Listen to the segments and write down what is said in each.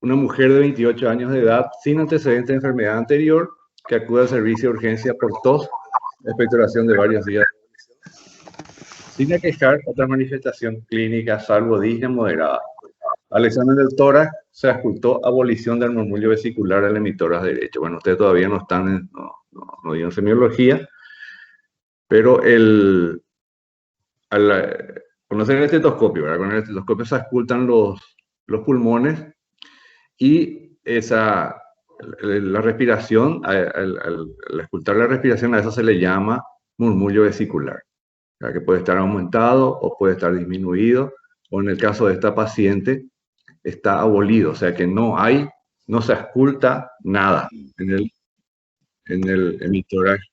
una mujer de 28 años de edad sin antecedentes de enfermedad anterior que acude al servicio de urgencia por tos, expectoración de varios días, sin aquejar otra manifestación clínica salvo disnea moderada. Al examen del tórax se ocultó abolición del murmullo vesicular del emitórax derecho. Bueno, ustedes todavía no están no dieron semiología, pero al conocer el estetoscopio, ¿verdad? Con el estetoscopio se ocultan los pulmones y la respiración, al ocultar la respiración, a eso se le llama murmullo vesicular, ¿verdad? Que puede estar aumentado o puede estar disminuido, o en el caso de esta paciente, está abolido, o sea que no se oculta nada en el emitórax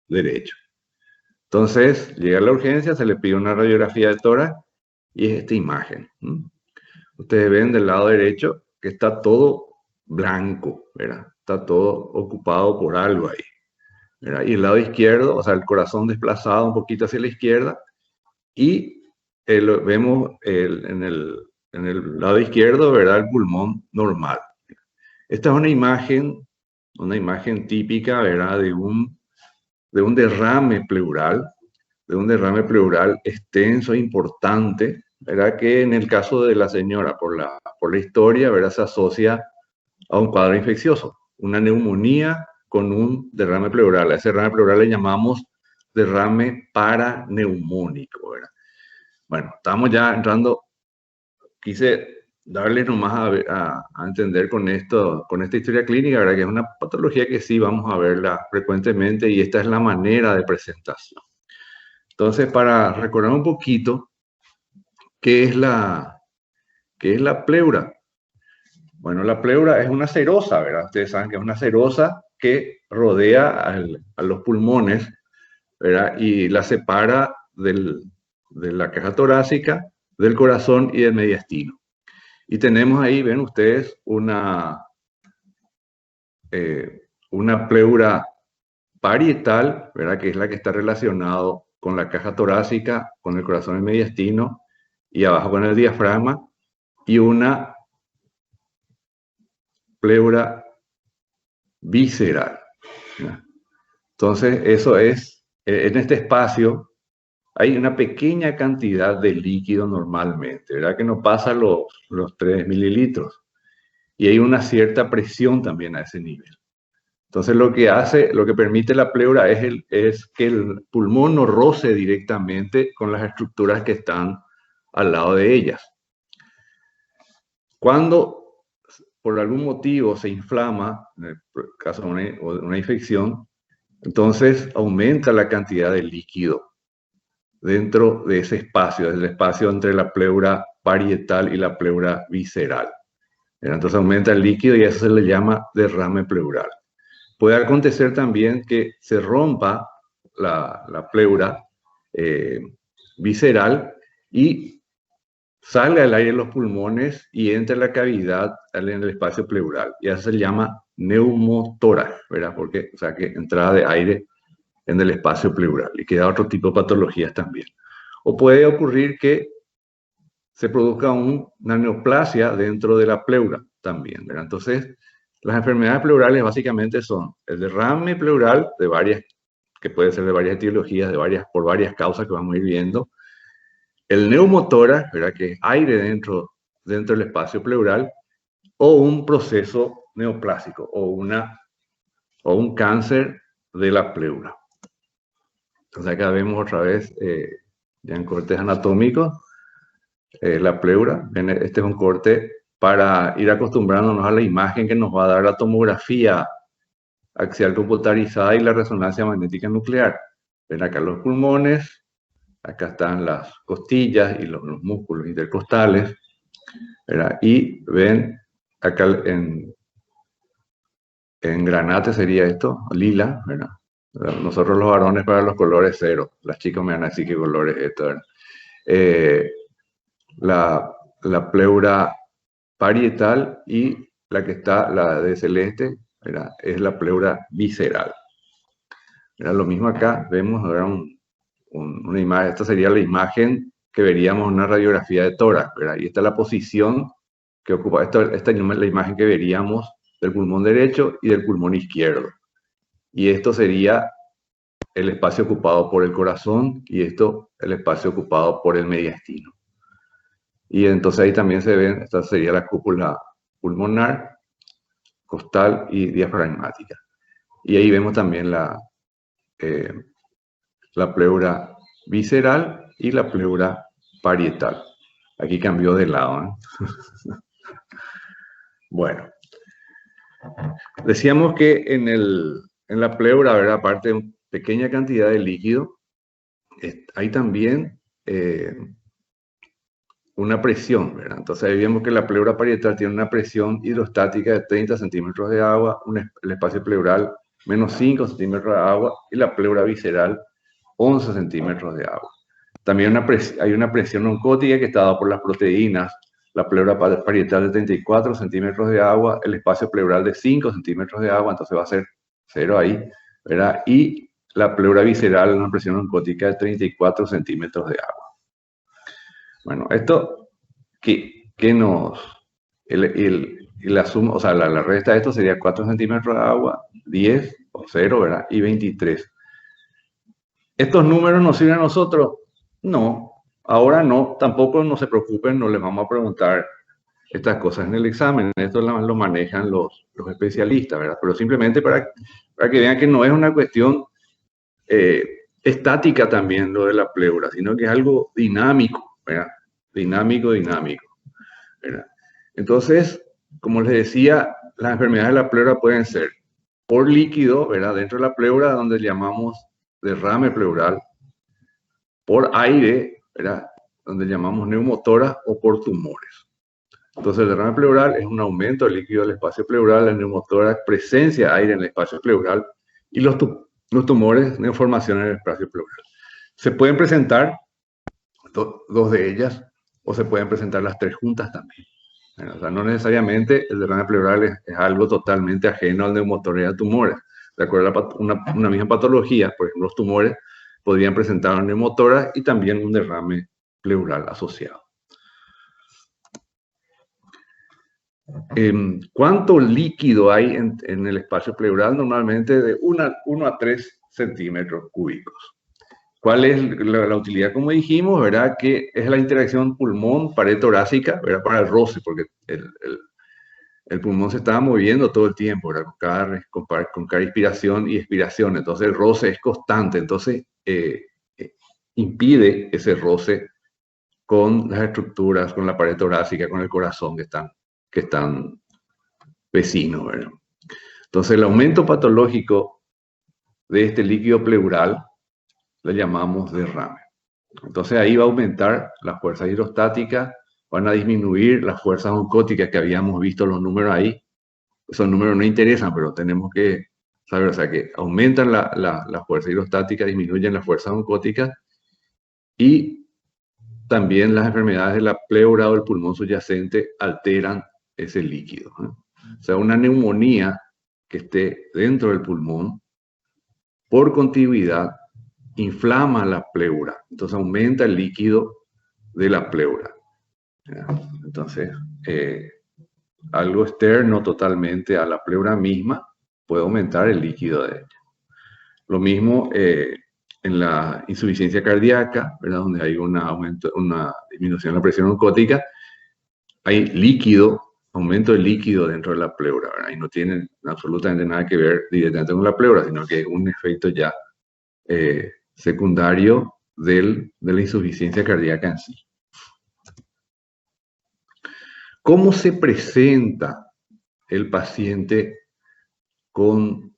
derecho. Entonces, llega a la urgencia, se le pide una radiografía de tórax y es esta imagen. Ustedes ven del lado derecho que está todo blanco, ¿verdad? Está todo ocupado por algo ahí, ¿verdad? Y el lado izquierdo, o sea, el corazón desplazado un poquito hacia la izquierda y vemos en el lado izquierdo, ¿verdad? El pulmón normal. Esta es una imagen típica, ¿verdad? De un derrame pleural, extenso e importante, ¿verdad? Que en el caso de la señora, por la historia, ¿verdad? Se asocia a un cuadro infeccioso, una neumonía con un derrame pleural. A ese derrame pleural le llamamos derrame paraneumónico, ¿verdad? Bueno, estamos ya entrando, quise darle nomás a entender con esta historia clínica, ¿verdad? Que es una patología que sí vamos a verla frecuentemente y esta es la manera de presentación. Entonces, para recordar un poquito, ¿qué es la pleura? Bueno, la pleura es una serosa, ¿verdad? Ustedes saben que es una serosa que rodea a los pulmones, ¿verdad? Y la separa de la caja torácica, del corazón y del mediastino. Y tenemos ahí, ven ustedes, una pleura parietal, ¿verdad? Que es la que está relacionado con la caja torácica, con el corazón y el mediastino, y abajo con el diafragma, y una pleura visceral, ¿verdad? Entonces, eso es, en este espacio hay una pequeña cantidad de líquido normalmente, ¿verdad? Que no pasa los 3 mililitros. Y hay una cierta presión también a ese nivel. Entonces, lo que permite la pleura es que el pulmón no roce directamente con las estructuras que están al lado de ellas. Cuando por algún motivo se inflama, en el caso de una infección, entonces aumenta la cantidad de líquido dentro de ese espacio, del espacio entre la pleura parietal y la pleura visceral. Entonces aumenta el líquido y eso se le llama derrame pleural. Puede acontecer también que se rompa la pleura visceral y salga el aire de los pulmones y entre la cavidad en el espacio pleural. Y eso se llama neumotórax, ¿verdad? Porque, o sea, que entrada de aire en el espacio pleural y queda otro tipo de patologías también. O puede ocurrir que se produzca una neoplasia dentro de la pleura también, ¿verdad? Entonces, las enfermedades pleurales básicamente son el derrame pleural que puede ser de varias etiologías, por varias causas que vamos a ir viendo, el neumotórax, ¿verdad? Que es aire dentro del espacio pleural, o un proceso neoplásico, o un cáncer de la pleura. Entonces acá vemos otra vez, ya en cortes anatómicos, la pleura. Este es un corte para ir acostumbrándonos a la imagen que nos va a dar la tomografía axial computarizada y la resonancia magnética nuclear. Ven acá los pulmones, acá están las costillas y los músculos intercostales, ¿verdad? Y ven acá en granate sería esto, lila, ¿verdad? Nosotros los varones para los colores cero, las chicas me van a decir qué color es esto, ¿verdad? La pleura parietal y la de celeste, ¿verdad? Es la pleura visceral. ¿Verdad? Lo mismo acá, vemos ahora una imagen, esta sería la imagen que veríamos en una radiografía de tórax, ¿verdad? Y esta es la posición que ocupa, esta es la imagen que veríamos del pulmón derecho y del pulmón izquierdo. Y esto sería el espacio ocupado por el corazón y esto el espacio ocupado por el mediastino. Y entonces ahí también se ven, esta sería la cúpula pulmonar, costal y diafragmática. Y ahí vemos también la pleura visceral y la pleura parietal. Aquí cambió de lado, ¿eh? Bueno, decíamos que en la pleura, ¿verdad? Aparte de una pequeña cantidad de líquido, hay también una presión, ¿verdad? Entonces ahí vemos que la pleura parietal tiene una presión hidrostática de 30 centímetros de agua, el espacio pleural menos 5 centímetros de agua y la pleura visceral 11 centímetros de agua. También hay una presión oncótica que está dada por las proteínas, la pleura parietal de 34 centímetros de agua, el espacio pleural de 5 centímetros de agua, entonces va a ser 0 ahí, ¿verdad? Y la pleura visceral, una presión oncótica de 34 centímetros de agua. Bueno, esto que nos... la suma, o sea, la resta de esto sería 4 centímetros de agua, 10 o 0, ¿verdad? Y 23. ¿Estos números nos sirven a nosotros? No, ahora no, tampoco no se preocupen, no les vamos a preguntar estas cosas en el examen, esto lo manejan los especialistas, ¿verdad? Pero simplemente para que vean que no es una cuestión estática también lo de la pleura, sino que es algo dinámico, ¿verdad? Dinámico, ¿verdad? Entonces, como les decía, las enfermedades de la pleura pueden ser por líquido, ¿verdad? Dentro de la pleura, donde llamamos derrame pleural, por aire, ¿verdad? Donde llamamos neumotórax, o por tumores. Entonces, el derrame pleural es un aumento del líquido del espacio pleural, el neumotórax presencia de aire en el espacio pleural y los tumores neoformación en el espacio pleural. Se pueden presentar dos de ellas o se pueden presentar las tres juntas también. O sea, no necesariamente el derrame pleural es algo totalmente ajeno al neumotórax y a tumores. De acuerdo a una misma patología, por ejemplo, los tumores podrían presentar un neumotórax y también un derrame pleural asociado. ¿Cuánto líquido hay en el espacio pleural? Normalmente de 1 a 3 centímetros cúbicos. ¿Cuál es la utilidad? Como dijimos, ¿verdad? Que es la interacción pulmón-pared torácica, ¿verdad? Para el roce, porque el pulmón se estaba moviendo todo el tiempo, ¿verdad? Con cada inspiración y expiración. Entonces el roce es constante. Entonces impide ese roce con las estructuras, con la pared torácica, con el corazón que están vecinos, ¿verdad? Entonces el aumento patológico de este líquido pleural le llamamos derrame. Entonces ahí va a aumentar las fuerzas hidrostáticas, van a disminuir las fuerzas oncóticas que habíamos visto los números ahí. Esos números no interesan, pero tenemos que saber, o sea, que aumentan la fuerza hidrostática, disminuyen las fuerzas oncóticas y también las enfermedades de la pleura o del pulmón subyacente alteran ese líquido, ¿no? O sea, una neumonía que esté dentro del pulmón por contigüidad inflama la pleura, entonces aumenta el líquido de la pleura. Entonces, algo externo totalmente a la pleura misma puede aumentar el líquido de ella. Lo mismo en la insuficiencia cardíaca, ¿verdad? Donde hay una disminución de la presión oncótica, hay líquido, aumento del líquido dentro de la pleura, ¿verdad? Y no tiene absolutamente nada que ver directamente con la pleura, sino que es un efecto ya secundario de la insuficiencia cardíaca en sí. ¿Cómo se presenta el paciente con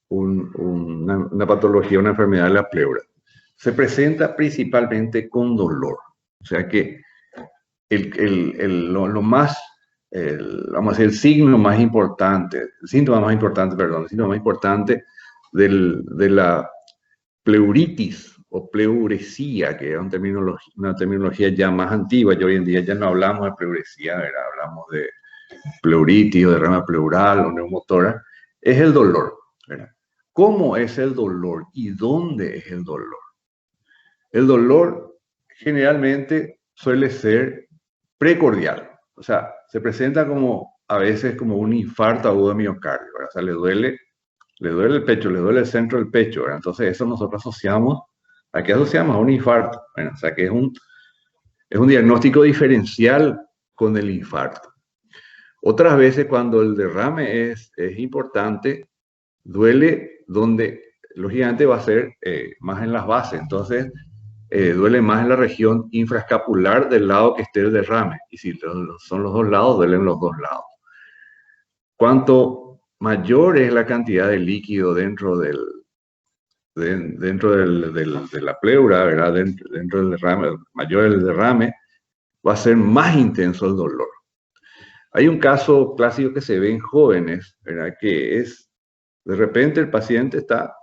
una patología, una enfermedad de la pleura? Se presenta principalmente con dolor. O sea que vamos a decir, el síntoma más importante de la pleuritis o pleuresía, que es una terminología ya más antigua, y hoy en día ya no hablamos de pleuresía, ¿verdad? Hablamos de pleuritis o derrame pleural o neumotórax, es el dolor, ¿verdad? ¿Cómo es el dolor y dónde es el dolor? El dolor generalmente suele ser precordial, o sea, se presenta como, a veces como un infarto agudo de miocardio, ¿verdad? O sea, le duele el pecho, le duele el centro del pecho, ¿verdad? Entonces eso nosotros asociamos, ¿a qué asociamos? A un infarto, ¿verdad? O sea, que es un diagnóstico diferencial con el infarto. Otras veces cuando el derrame es importante, duele donde, lógicamente va a ser más en las bases, entonces duele más en la región infraescapular del lado que esté el derrame, y si son los dos lados, duelen los dos lados. Cuanto mayor es la cantidad de líquido dentro de la pleura, ¿verdad? Dentro del derrame, mayor el derrame, va a ser más intenso el dolor. Hay un caso clásico que se ve en jóvenes, ¿verdad? Que es, de repente el paciente está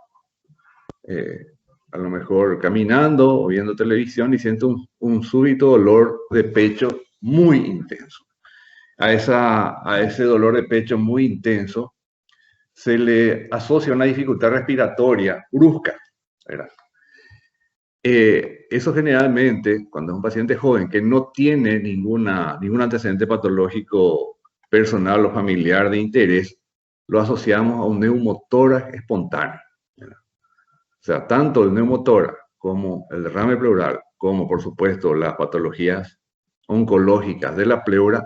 a lo mejor caminando o viendo televisión y siente un súbito dolor de pecho muy intenso. A ese dolor de pecho muy intenso se le asocia una dificultad respiratoria brusca, ¿verdad? Eso generalmente, cuando es un paciente joven que no tiene ningún antecedente patológico personal o familiar de interés, lo asociamos a un neumotórax espontáneo, ¿verdad? O sea, tanto el neumotórax como el derrame pleural, como por supuesto las patologías oncológicas de la pleura,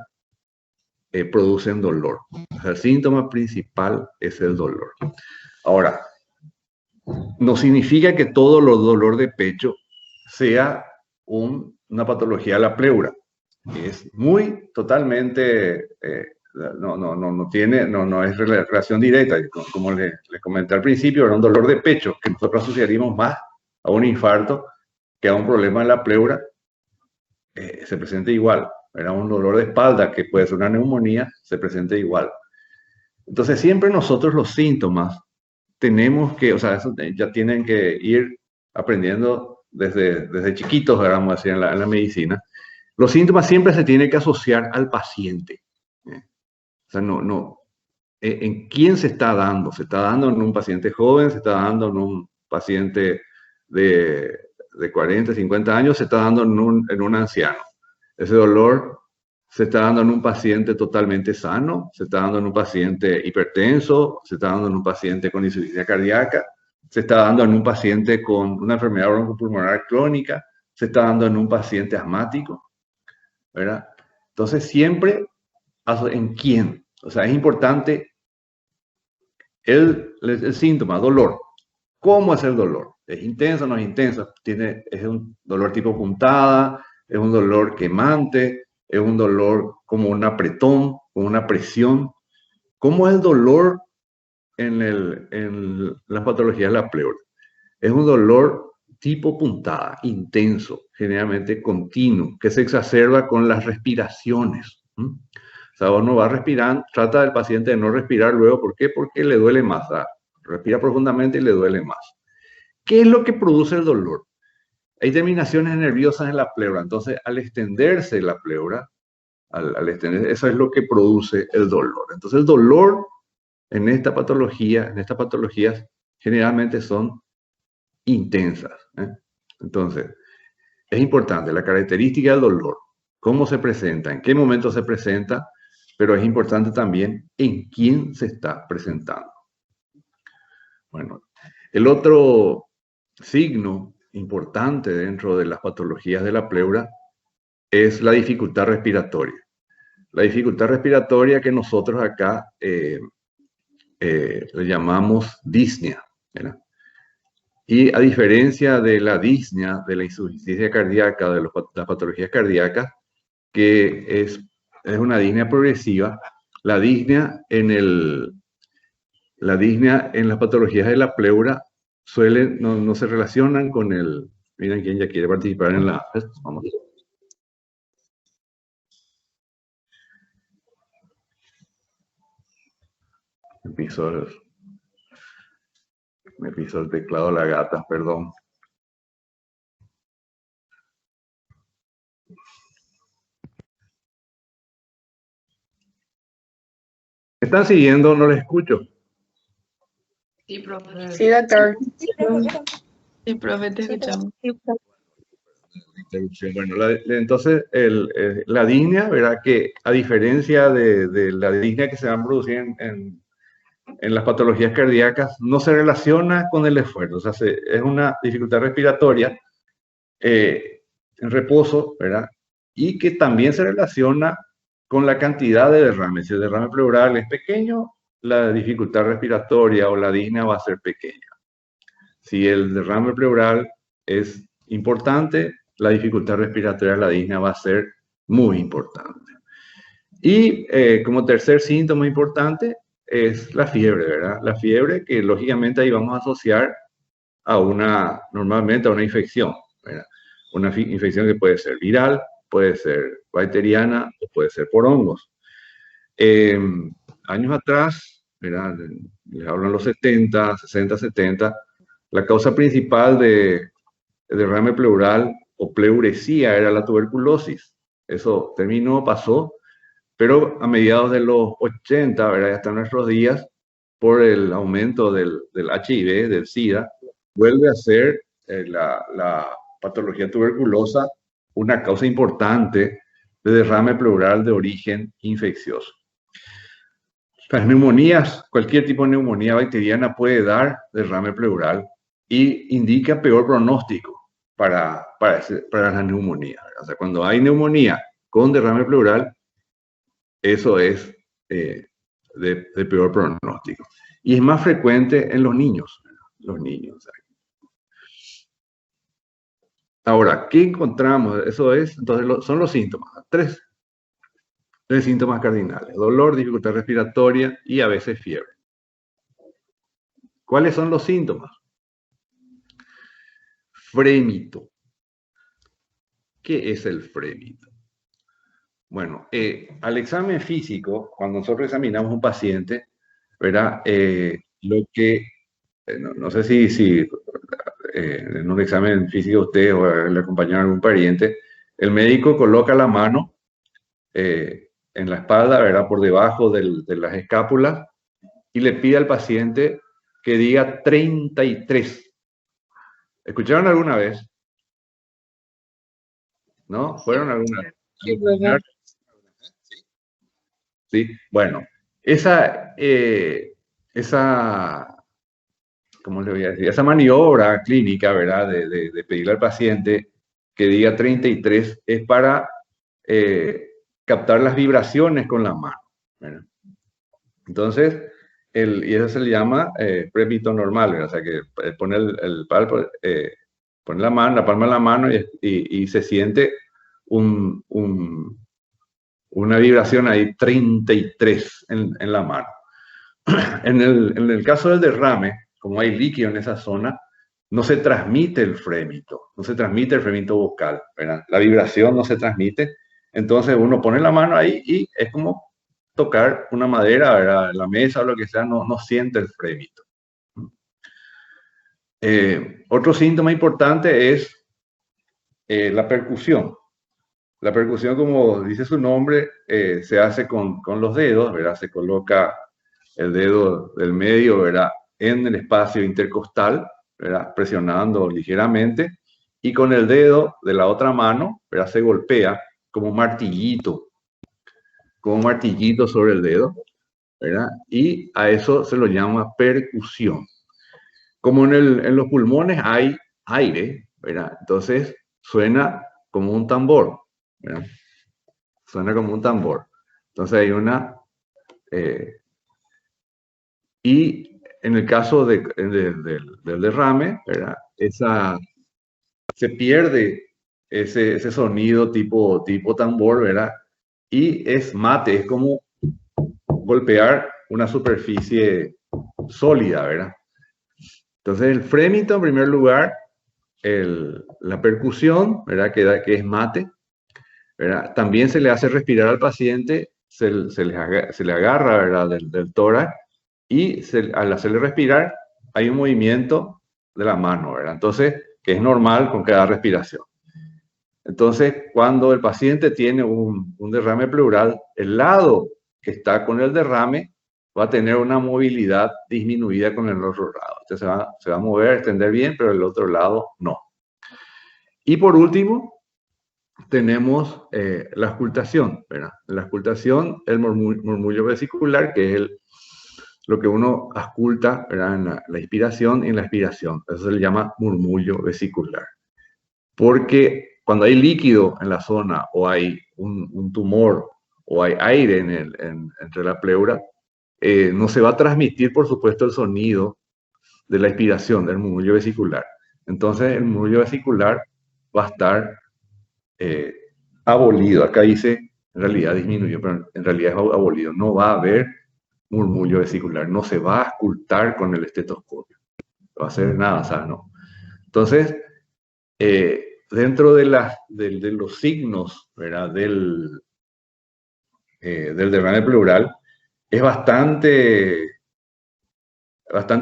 producen dolor. O sea, el síntoma principal es el dolor. Ahora, no significa que todo el dolor de pecho sea una patología de la pleura. Es totalmente, no es relación directa. Como les comenté al principio, era un dolor de pecho que nosotros asociaríamos más a un infarto que a un problema de la pleura. Se presenta igual. Era un dolor de espalda que puede ser una neumonía, se presenta igual. Entonces, siempre nosotros los síntomas tenemos que, o sea, eso ya tienen que ir aprendiendo desde chiquitos, vamos a decir, en la medicina. Los síntomas siempre se tienen que asociar al paciente. O sea, ¿en quién se está dando? ¿Se está dando en un paciente joven? ¿Se está dando en un paciente de 40, 50 años? ¿Se está dando en un anciano? Ese dolor se está dando en un paciente totalmente sano, se está dando en un paciente hipertenso, se está dando en un paciente con insuficiencia cardíaca, se está dando en un paciente con una enfermedad broncopulmonar crónica, se está dando en un paciente asmático, ¿verdad? Entonces, siempre, ¿en quién? O sea, es importante el síntoma, dolor. ¿Cómo es el dolor? ¿Es intenso o no es intenso? ¿Es un dolor tipo puntada? ¿Es un dolor quemante? ¿Es un dolor como un apretón, como una presión? ¿Cómo es el dolor en las patologías de la pleura? Es un dolor tipo puntada, intenso, generalmente continuo, que se exacerba con las respiraciones. O sea, uno va respirando, trata del paciente de no respirar luego. ¿Por qué? Porque le duele más. Respira profundamente y le duele más. ¿Qué es lo que produce el dolor? Hay terminaciones nerviosas en la pleura. Entonces, al extenderse la pleura, eso es lo que produce el dolor. Entonces, el dolor en estas patologías, generalmente son intensas. Entonces, es importante la característica del dolor, cómo se presenta, en qué momento se presenta, pero es importante también en quién se está presentando. Bueno, el otro signo importante dentro de las patologías de la pleura es la dificultad respiratoria. La dificultad respiratoria que nosotros acá le llamamos disnea, ¿verdad? Y a diferencia de la disnea, de la insuficiencia cardíaca, de las patologías cardíacas, que es una disnea progresiva, la disnea en las patologías de la pleura no se relacionan con el... Miren quién ya quiere participar en la... Vamos. Me pisó el teclado la gata, perdón. ¿Me están siguiendo? No les escucho. Sí, profe. Sí, doctor. Sí, profe, te escuchamos. interrupción. Bueno, entonces la disnea, ¿verdad? Que a diferencia de la disnea que se va a producir en las patologías cardíacas, no se relaciona con el esfuerzo. O sea, es una dificultad respiratoria en reposo, ¿verdad? Y que también se relaciona con la cantidad de derrame. Si el derrame pleural es pequeño, la dificultad respiratoria o la disnea va a ser pequeña. Si el derrame pleural es importante, la dificultad respiratoria de la disnea va a ser muy importante. Y como tercer síntoma importante es la fiebre, ¿verdad? La fiebre que lógicamente ahí vamos a asociar normalmente a una infección, ¿verdad? Una infección que puede ser viral, puede ser bacteriana o puede ser por hongos. Años atrás, ¿verdad? Les hablo en los 70, 60, 70, la causa principal de derrame pleural o pleuresía era la tuberculosis. Eso terminó, pasó, pero a mediados de los 80, ¿verdad? Hasta nuestros días, por el aumento del HIV, del SIDA, vuelve a ser la patología tuberculosa una causa importante de derrame pleural de origen infeccioso. Las neumonías, cualquier tipo de neumonía bacteriana puede dar derrame pleural y indica peor pronóstico para la neumonía. O sea, cuando hay neumonía con derrame pleural, eso es de peor pronóstico. Y es más frecuente en los niños. Los niños. Ahora, ¿qué encontramos? Eso es, entonces, son los síntomas. Tres síntomas cardinales: dolor, dificultad respiratoria y a veces fiebre. ¿Cuáles son los síntomas? Frémito. ¿Qué es el frémito? Bueno, al examen físico, cuando nosotros examinamos a un paciente, ¿verdad? Lo que, no sé si en un examen físico usted o le acompañaron a algún pariente, el médico coloca la mano en la espalda, ¿verdad? Por debajo de las escápulas y le pide al paciente que diga 33. ¿Escucharon alguna vez? ¿No? ¿Fueron alguna vez? Sí, ¿verdad? Sí, bueno, esa, ¿cómo le voy a decir? Esa maniobra clínica, ¿verdad? De pedirle al paciente que diga 33 es para captar las vibraciones con la mano, ¿verdad? Entonces, y eso se le llama frémito normal, ¿verdad? O sea, que pone el palpo, pone la mano, la palma de la mano y se siente una vibración ahí 33 en la mano. En el caso del derrame, como hay líquido en esa zona, no se transmite el frémito, no se transmite el frémito vocal, ¿verdad? La vibración no se transmite, entonces uno pone la mano ahí y es como tocar una madera, ¿verdad? La mesa o lo que sea, no siente el frémito. Otro síntoma importante es la percusión. La percusión, como dice su nombre, se hace con los dedos, ¿verdad? Se coloca el dedo del medio, ¿verdad? En el espacio intercostal, ¿verdad? Presionando ligeramente, y con el dedo de la otra mano, ¿verdad? Se golpea como un martillito sobre el dedo, ¿verdad? Y a eso se lo llama percusión. Como en los pulmones hay aire, ¿verdad? Entonces suena como un tambor, ¿verdad? Suena como un tambor. Entonces hay una... y en el caso del derrame, ¿verdad? Se pierde ese sonido tipo tambor, ¿verdad? Y es mate, es como golpear una superficie sólida, ¿verdad? Entonces el frémito en primer lugar, la percusión, ¿verdad? Que es mate, ¿verdad? También se le hace respirar al paciente, se le agarra, ¿verdad? Del tórax y al hacerle respirar hay un movimiento de la mano, ¿verdad? Entonces, que es normal con cada respiración. Entonces, cuando el paciente tiene un derrame pleural, el lado que está con el derrame va a tener una movilidad disminuida con el otro lado. Entonces se va a mover, a extender bien, pero el otro lado no. Y por último, tenemos la auscultación, ¿verdad? En la auscultación, el murmullo vesicular, que es lo que uno ausculta, ¿verdad? En la inspiración y en la expiración. Eso se le llama murmullo vesicular. Porque cuando hay líquido en la zona o hay un tumor o hay aire entre la pleura, no se va a transmitir, por supuesto, el sonido de la expiración, del murmullo vesicular. Entonces, el murmullo vesicular va a estar abolido. Acá dice, en realidad disminuyó, pero en realidad es abolido. No va a haber murmullo vesicular, no se va a auscultar con el estetoscopio. No va a hacer nada, o sea, no. Entonces, dentro de los signos, ¿verdad? Del derrame pleural, es bastante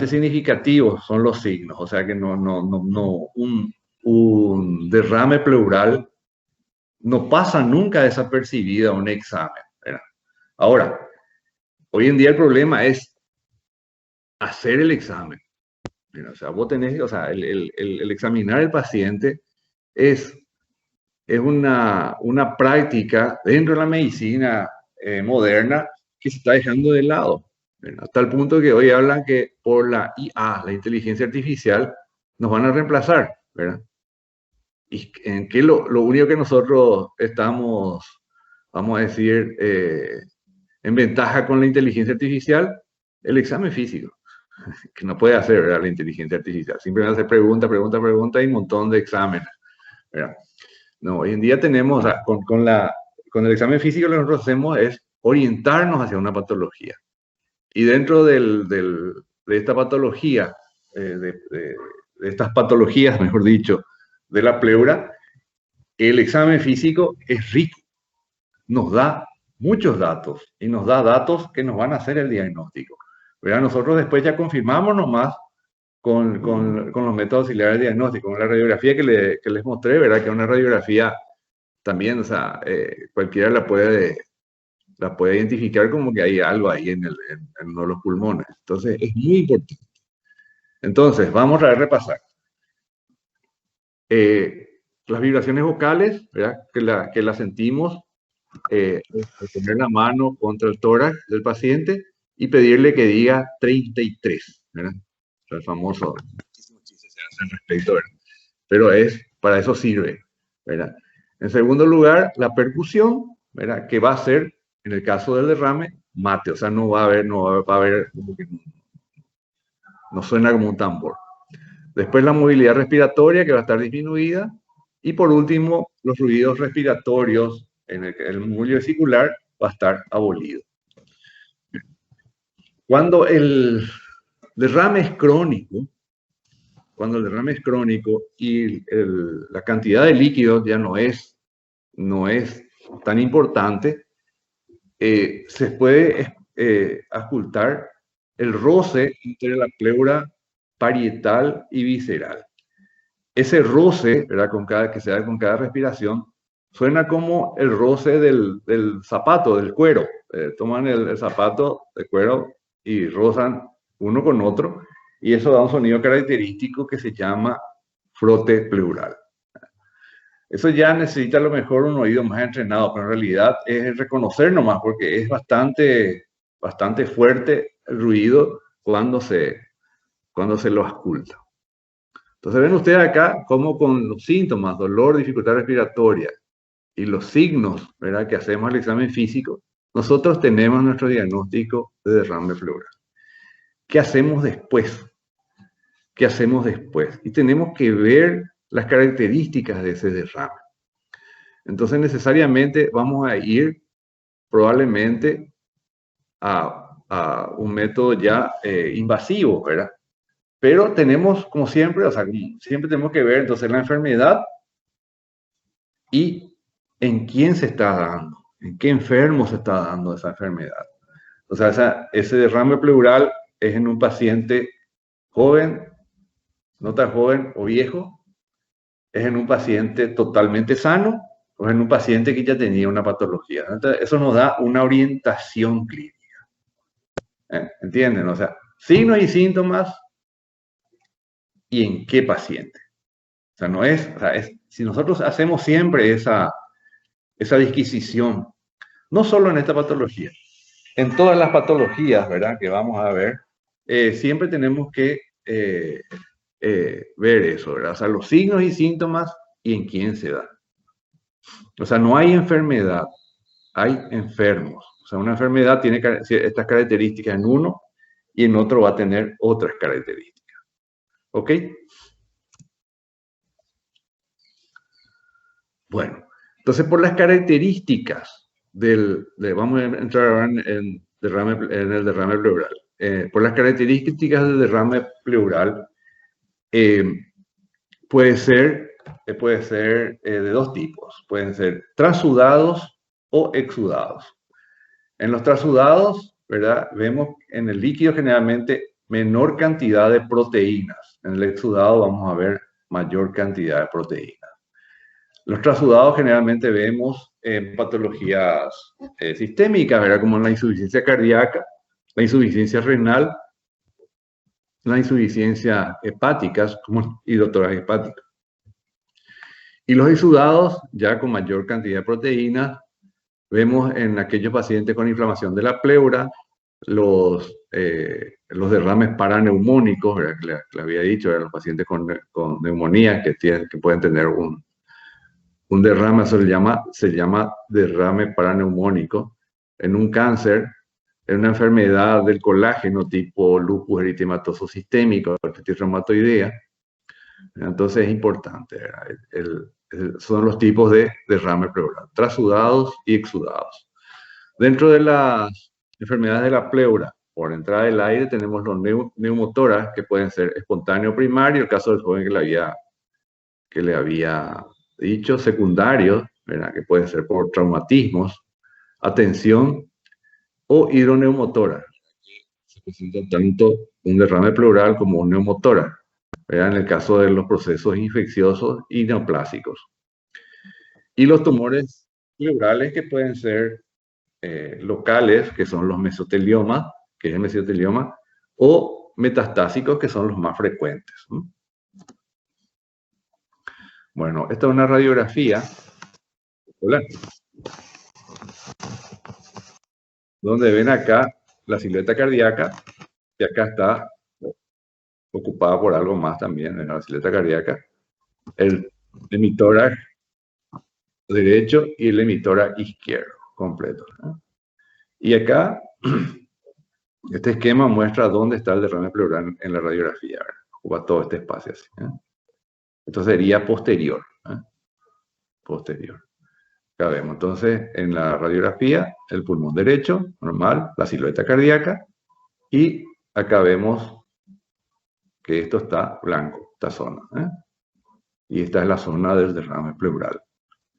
significativos son los signos, o sea que un derrame pleural no pasa nunca desapercibido a un examen, ¿verdad? Ahora, hoy en día el problema es hacer el examen, ¿verdad? O sea, vos tenés, o sea, el examinar al paciente es una práctica dentro de la medicina moderna que se está dejando de lado, ¿verdad? Hasta el punto que hoy hablan que por la IA, la inteligencia artificial, nos van a reemplazar, ¿verdad? Y en que lo único que nosotros estamos, vamos a decir, en ventaja con la inteligencia artificial, el examen físico, que no puede hacer, ¿verdad? La inteligencia artificial. Simplemente hace pregunta, pregunta, pregunta y un montón de exámenes, ¿verdad? No, hoy en día tenemos, o sea, con el examen físico lo que nosotros hacemos es orientarnos hacia una patología. Y dentro de esta patología, de estas patologías, mejor dicho, de la pleura, el examen físico es rico, nos da muchos datos y nos da datos que nos van a hacer el diagnóstico. ¿Verdad? Nosotros después ya confirmamos nomás con los métodos auxiliares de diagnóstico, con la radiografía que les mostré, ¿verdad? Que una radiografía también, o sea, cualquiera la puede identificar como que hay algo ahí en uno de los pulmones. Entonces, es muy importante. Entonces, vamos a repasar. Las vibraciones vocales, ¿verdad? Que la sentimos, poner la mano contra el tórax del paciente y pedirle que diga 33, ¿verdad? O sea, el famoso, muchísimos chistes se hacen respecto, ¿verdad? Pero para eso sirve, ¿verdad? En segundo lugar, la percusión, ¿verdad? Que va a ser, en el caso del derrame, mate, o sea, no va a haber, no suena como un tambor. Después la movilidad respiratoria, que va a estar disminuida. Y por último, los ruidos respiratorios, en el murmullo vesicular, va a estar abolido. Cuando el derrame es crónico, y la cantidad de líquidos ya no es tan importante, se puede auscultar el roce entre la pleura parietal y visceral. Ese roce, ¿verdad? Que se da con cada respiración, suena como el roce del zapato, del cuero. Toman el zapato de cuero y rozan uno con otro, y eso da un sonido característico que se llama frote pleural. Eso ya necesita a lo mejor un oído más entrenado, pero en realidad es reconocer nomás, porque es bastante fuerte el ruido cuando se lo ausculta. Entonces ven ustedes acá cómo con los síntomas, dolor, dificultad respiratoria y los signos, ¿verdad? Que hacemos el examen físico, nosotros tenemos nuestro diagnóstico de derrame pleural. ¿Qué hacemos después? ¿Qué hacemos después? Y tenemos que ver las características de ese derrame. Entonces necesariamente vamos a ir probablemente a un método ya invasivo, ¿verdad? Pero tenemos, como siempre, o sea, siempre tenemos que ver entonces la enfermedad y en quién se está dando, en qué enfermo se está dando esa enfermedad. O sea, ese derrame pleural es en un paciente joven, no tan joven o viejo, es en un paciente totalmente sano o es en un paciente que ya tenía una patología. Entonces, eso nos da una orientación clínica. ¿Entienden? O sea, signos y síntomas y en qué paciente. O sea, no es, o sea, si nosotros hacemos siempre esa esa disquisición, no solo en esta patología, en todas las patologías, ¿verdad? Que vamos a ver, siempre tenemos que ver eso, ¿verdad? O sea, los signos y síntomas y en quién se da. O sea, no hay enfermedad, hay enfermos. O sea, una enfermedad tiene estas características en uno y en otro va a tener otras características. ¿Ok? Bueno, entonces por las características vamos a entrar ahora en el derrame pleural. Por las características del derrame pleural, puede ser de dos tipos. Pueden ser trasudados o exudados. En los trasudados, ¿verdad? Vemos en el líquido generalmente menor cantidad de proteínas. En el exudado vamos a ver mayor cantidad de proteínas. Los trasudados generalmente vemos en patologías sistémicas, ¿verdad? Como en la insuficiencia cardíaca, la insuficiencia renal, la insuficiencia hepática, como hidrotórax hepática. Y los exudados, ya con mayor cantidad de proteínas, vemos en aquellos pacientes con inflamación de la pleura, los derrames paraneumónicos, ¿verdad? Que le había dicho, ¿verdad? Los pacientes con neumonía que pueden tener un derrame, se llama derrame paraneumónico. En un cáncer, en una enfermedad del colágeno tipo lupus eritematoso sistémico, artritis reumatoidea. Entonces es importante, son los tipos de derrame pleural, trasudados y exudados. Dentro de las enfermedades de la pleura, por entrada del aire, tenemos los neumotórax, que pueden ser espontáneo primario, el caso del joven que le había dicho, secundarios, ¿verdad? Que pueden ser por traumatismos, atención o hidroneumotórax. Se presenta tanto un derrame pleural como un neumotórax, ¿verdad? En el caso de los procesos infecciosos y neoplásicos. Y los tumores pleurales que pueden ser locales, que son los mesoteliomas, que es el mesotelioma, o metastásicos, que son los más frecuentes. Bueno, esta es una radiografía donde ven acá la silueta cardíaca, y acá está ocupada por algo más también, en la silueta cardíaca, el hemitórax derecho y el hemitórax izquierdo, completo, ¿no? Y acá, este esquema muestra dónde está el derrame pleural en la radiografía, ¿verdad? Ocupa todo este espacio así, ¿eh? Esto sería posterior, ¿eh? Posterior. Acá vemos entonces en la radiografía el pulmón derecho, normal, la silueta cardíaca, y acá vemos que esto está blanco, esta zona, ¿eh? Y esta es la zona del derrame pleural.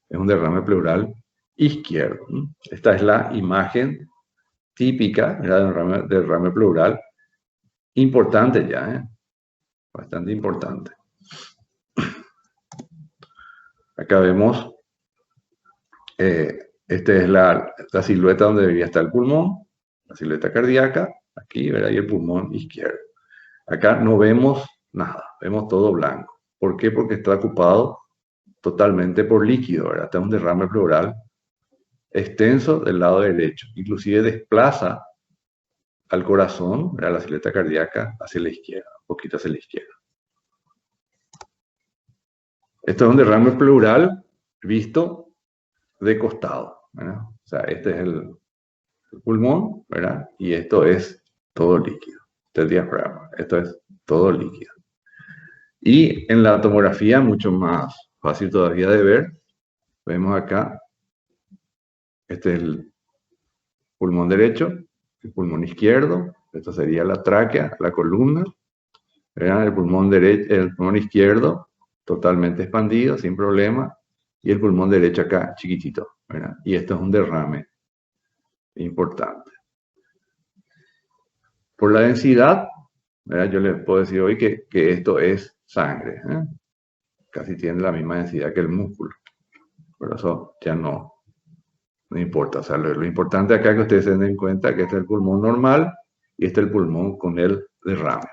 Es un derrame pleural izquierdo, ¿eh? Esta es la imagen típica del derrame pleural, importante ya, ¿eh? Bastante importante. Acá vemos, esta es la silueta donde debería estar el pulmón, la silueta cardíaca, aquí, ¿verdad? Y el pulmón izquierdo. Acá no vemos nada, vemos todo blanco. ¿Por qué? Porque está ocupado totalmente por líquido, ¿verdad? Está un derrame pleural extenso del lado derecho, inclusive desplaza al corazón, ¿verdad? La silueta cardíaca hacia la izquierda, un poquito hacia la izquierda. Esto es un derrame pleural visto de costado, ¿verdad? O sea, este es el pulmón, ¿verdad? Y esto es todo líquido. Este es el diafragma, esto es todo líquido. Y en la tomografía, mucho más fácil todavía de ver, vemos acá, este es el pulmón derecho, el pulmón izquierdo, esto sería la tráquea, la columna, ¿verdad? El pulmón derecho, el pulmón izquierdo totalmente expandido, sin problema, y el pulmón derecho acá chiquitito, ¿verdad? Y esto es un derrame importante. Por la densidad, ¿verdad? Yo les puedo decir hoy que esto es sangre, ¿eh? Casi tiene la misma densidad que el músculo, pero eso ya no importa. O sea, lo importante acá es que ustedes se den cuenta que este es el pulmón normal y este es el pulmón con el derrame.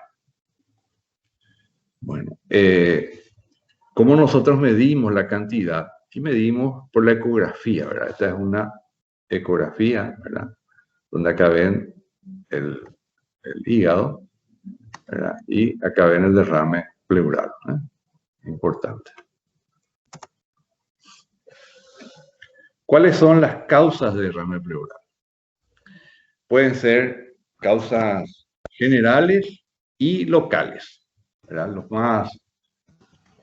Bueno, ¿cómo nosotros medimos la cantidad? y medimos por la ecografía, ¿verdad? Esta es una ecografía, ¿verdad? Donde acá ven el hígado, ¿verdad? Y acá ven el derrame pleural, ¿eh? Importante. ¿Cuáles son las causas de derrame pleural? Pueden ser causas generales y locales, ¿verdad?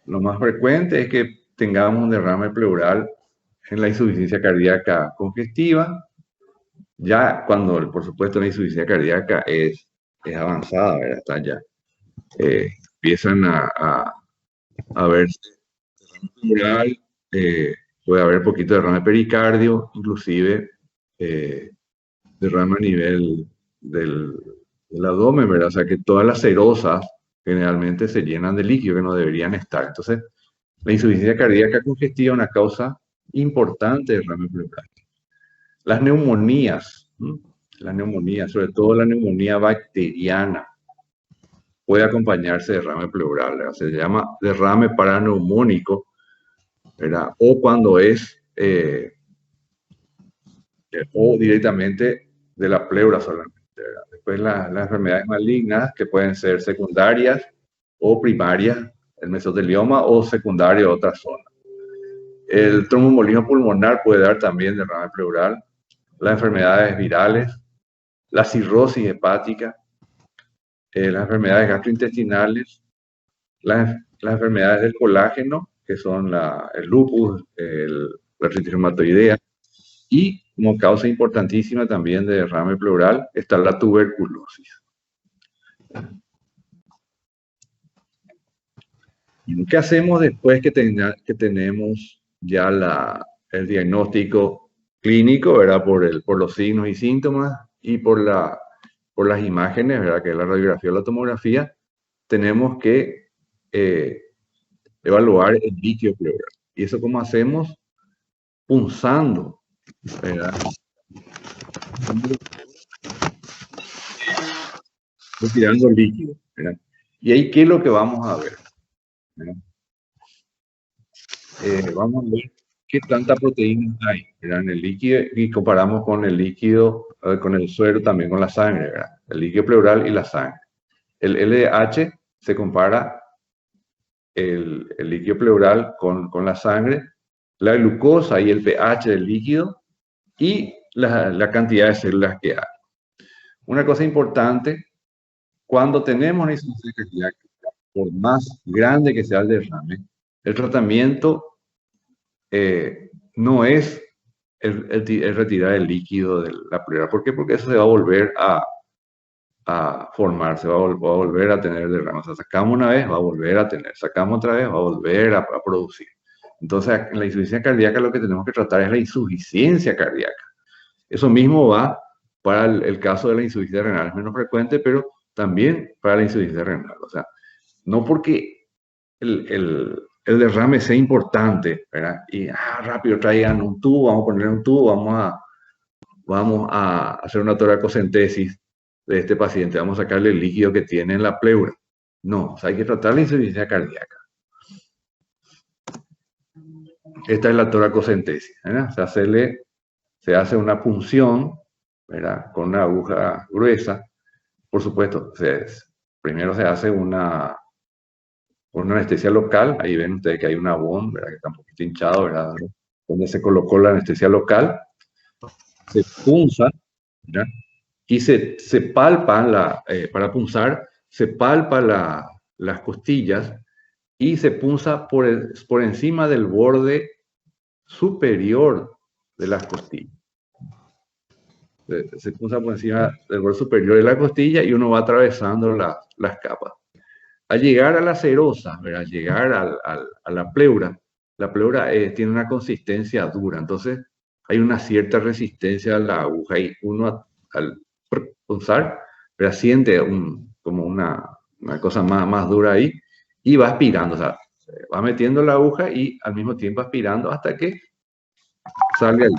Lo más frecuente es que tengamos un derrame pleural en la insuficiencia cardíaca congestiva, ya cuando, por supuesto, la insuficiencia cardíaca es avanzada, ¿verdad? Está ya, empiezan a verse pleural, puede haber poquito derrame pericardio, inclusive derrame a nivel del abdomen, ¿verdad? O sea que todas las serosas generalmente se llenan de líquido que no deberían estar. Entonces, la insuficiencia cardíaca congestiva es una causa importante de derrame pleural. Las neumonías, sobre todo la neumonía bacteriana, puede acompañarse de derrame pleural, ¿verdad? Se llama derrame paraneumónico, ¿verdad? O cuando es, o directamente de la pleura solamente, ¿verdad? Después las enfermedades malignas que pueden ser secundarias o primarias, el mesotelioma, o secundario a otra zona. El tromboembolismo pulmonar puede dar también derrame pleural, las enfermedades virales, la cirrosis hepática, las enfermedades gastrointestinales, las enfermedades del colágeno, que son el lupus, la artritis reumatoidea, y como causa importantísima también de derrame pleural está la tuberculosis. ¿Y qué hacemos después que tenemos ya el diagnóstico clínico, ¿verdad? Por los signos y síntomas y por las imágenes, ¿verdad? Que es la radiografía o la tomografía, tenemos que evaluar el líquido pleural. ¿Y eso cómo hacemos? Punzando, ¿verdad? Retirando líquido, ¿verdad? Y ahí, ¿qué es lo que vamos a ver? Vamos a ver qué tanta proteína hay, ¿verdad? En el líquido, y comparamos con el líquido, con el suero, también con la sangre, ¿verdad? El líquido pleural y la sangre. El LDH se compara el líquido pleural con la sangre, la glucosa y el pH del líquido y la cantidad de células que hay. Una cosa importante, cuando tenemos una insuficiencia cardíaca, por más grande que sea el derrame, el tratamiento no es el retirar el líquido de la pleura. ¿Por qué? Porque eso se va a volver a formar, se va a volver a tener derrame. O sea, sacamos una vez, va a volver a tener, sacamos otra vez, va a volver a producir. Entonces, en la insuficiencia cardíaca lo que tenemos que tratar es la insuficiencia cardíaca. Eso mismo va para el caso de la insuficiencia renal, es menos frecuente, pero también para la insuficiencia renal. O sea, no porque el derrame sea importante, ¿verdad? Y rápido traigan un tubo, vamos a ponerle un tubo, vamos a hacer una toracocentesis de este paciente, vamos a sacarle el líquido que tiene en la pleura. No, o sea, hay que tratar la insuficiencia cardíaca. Esta es la toracocentesis, ¿verdad? Se hace una punción, ¿verdad? Con una aguja gruesa. Por supuesto, primero se hace una anestesia local. Ahí ven ustedes que hay una BON, ¿verdad? Que está un poquito hinchado, ¿verdad? Donde se colocó la anestesia local. Se punza, ¿verdad? Y se palpa, para punzar, se palpa las costillas y se punza por encima del borde superior de las costillas. Se punza por encima del borde superior de la costilla y uno va atravesando las capas. Al llegar a la serosa, al llegar a la pleura tiene una consistencia dura, entonces hay una cierta resistencia a la aguja y uno al punzar, siente como una cosa más dura ahí y va aspirando, o sea, va metiendo la aguja y al mismo tiempo aspirando hasta que salga el...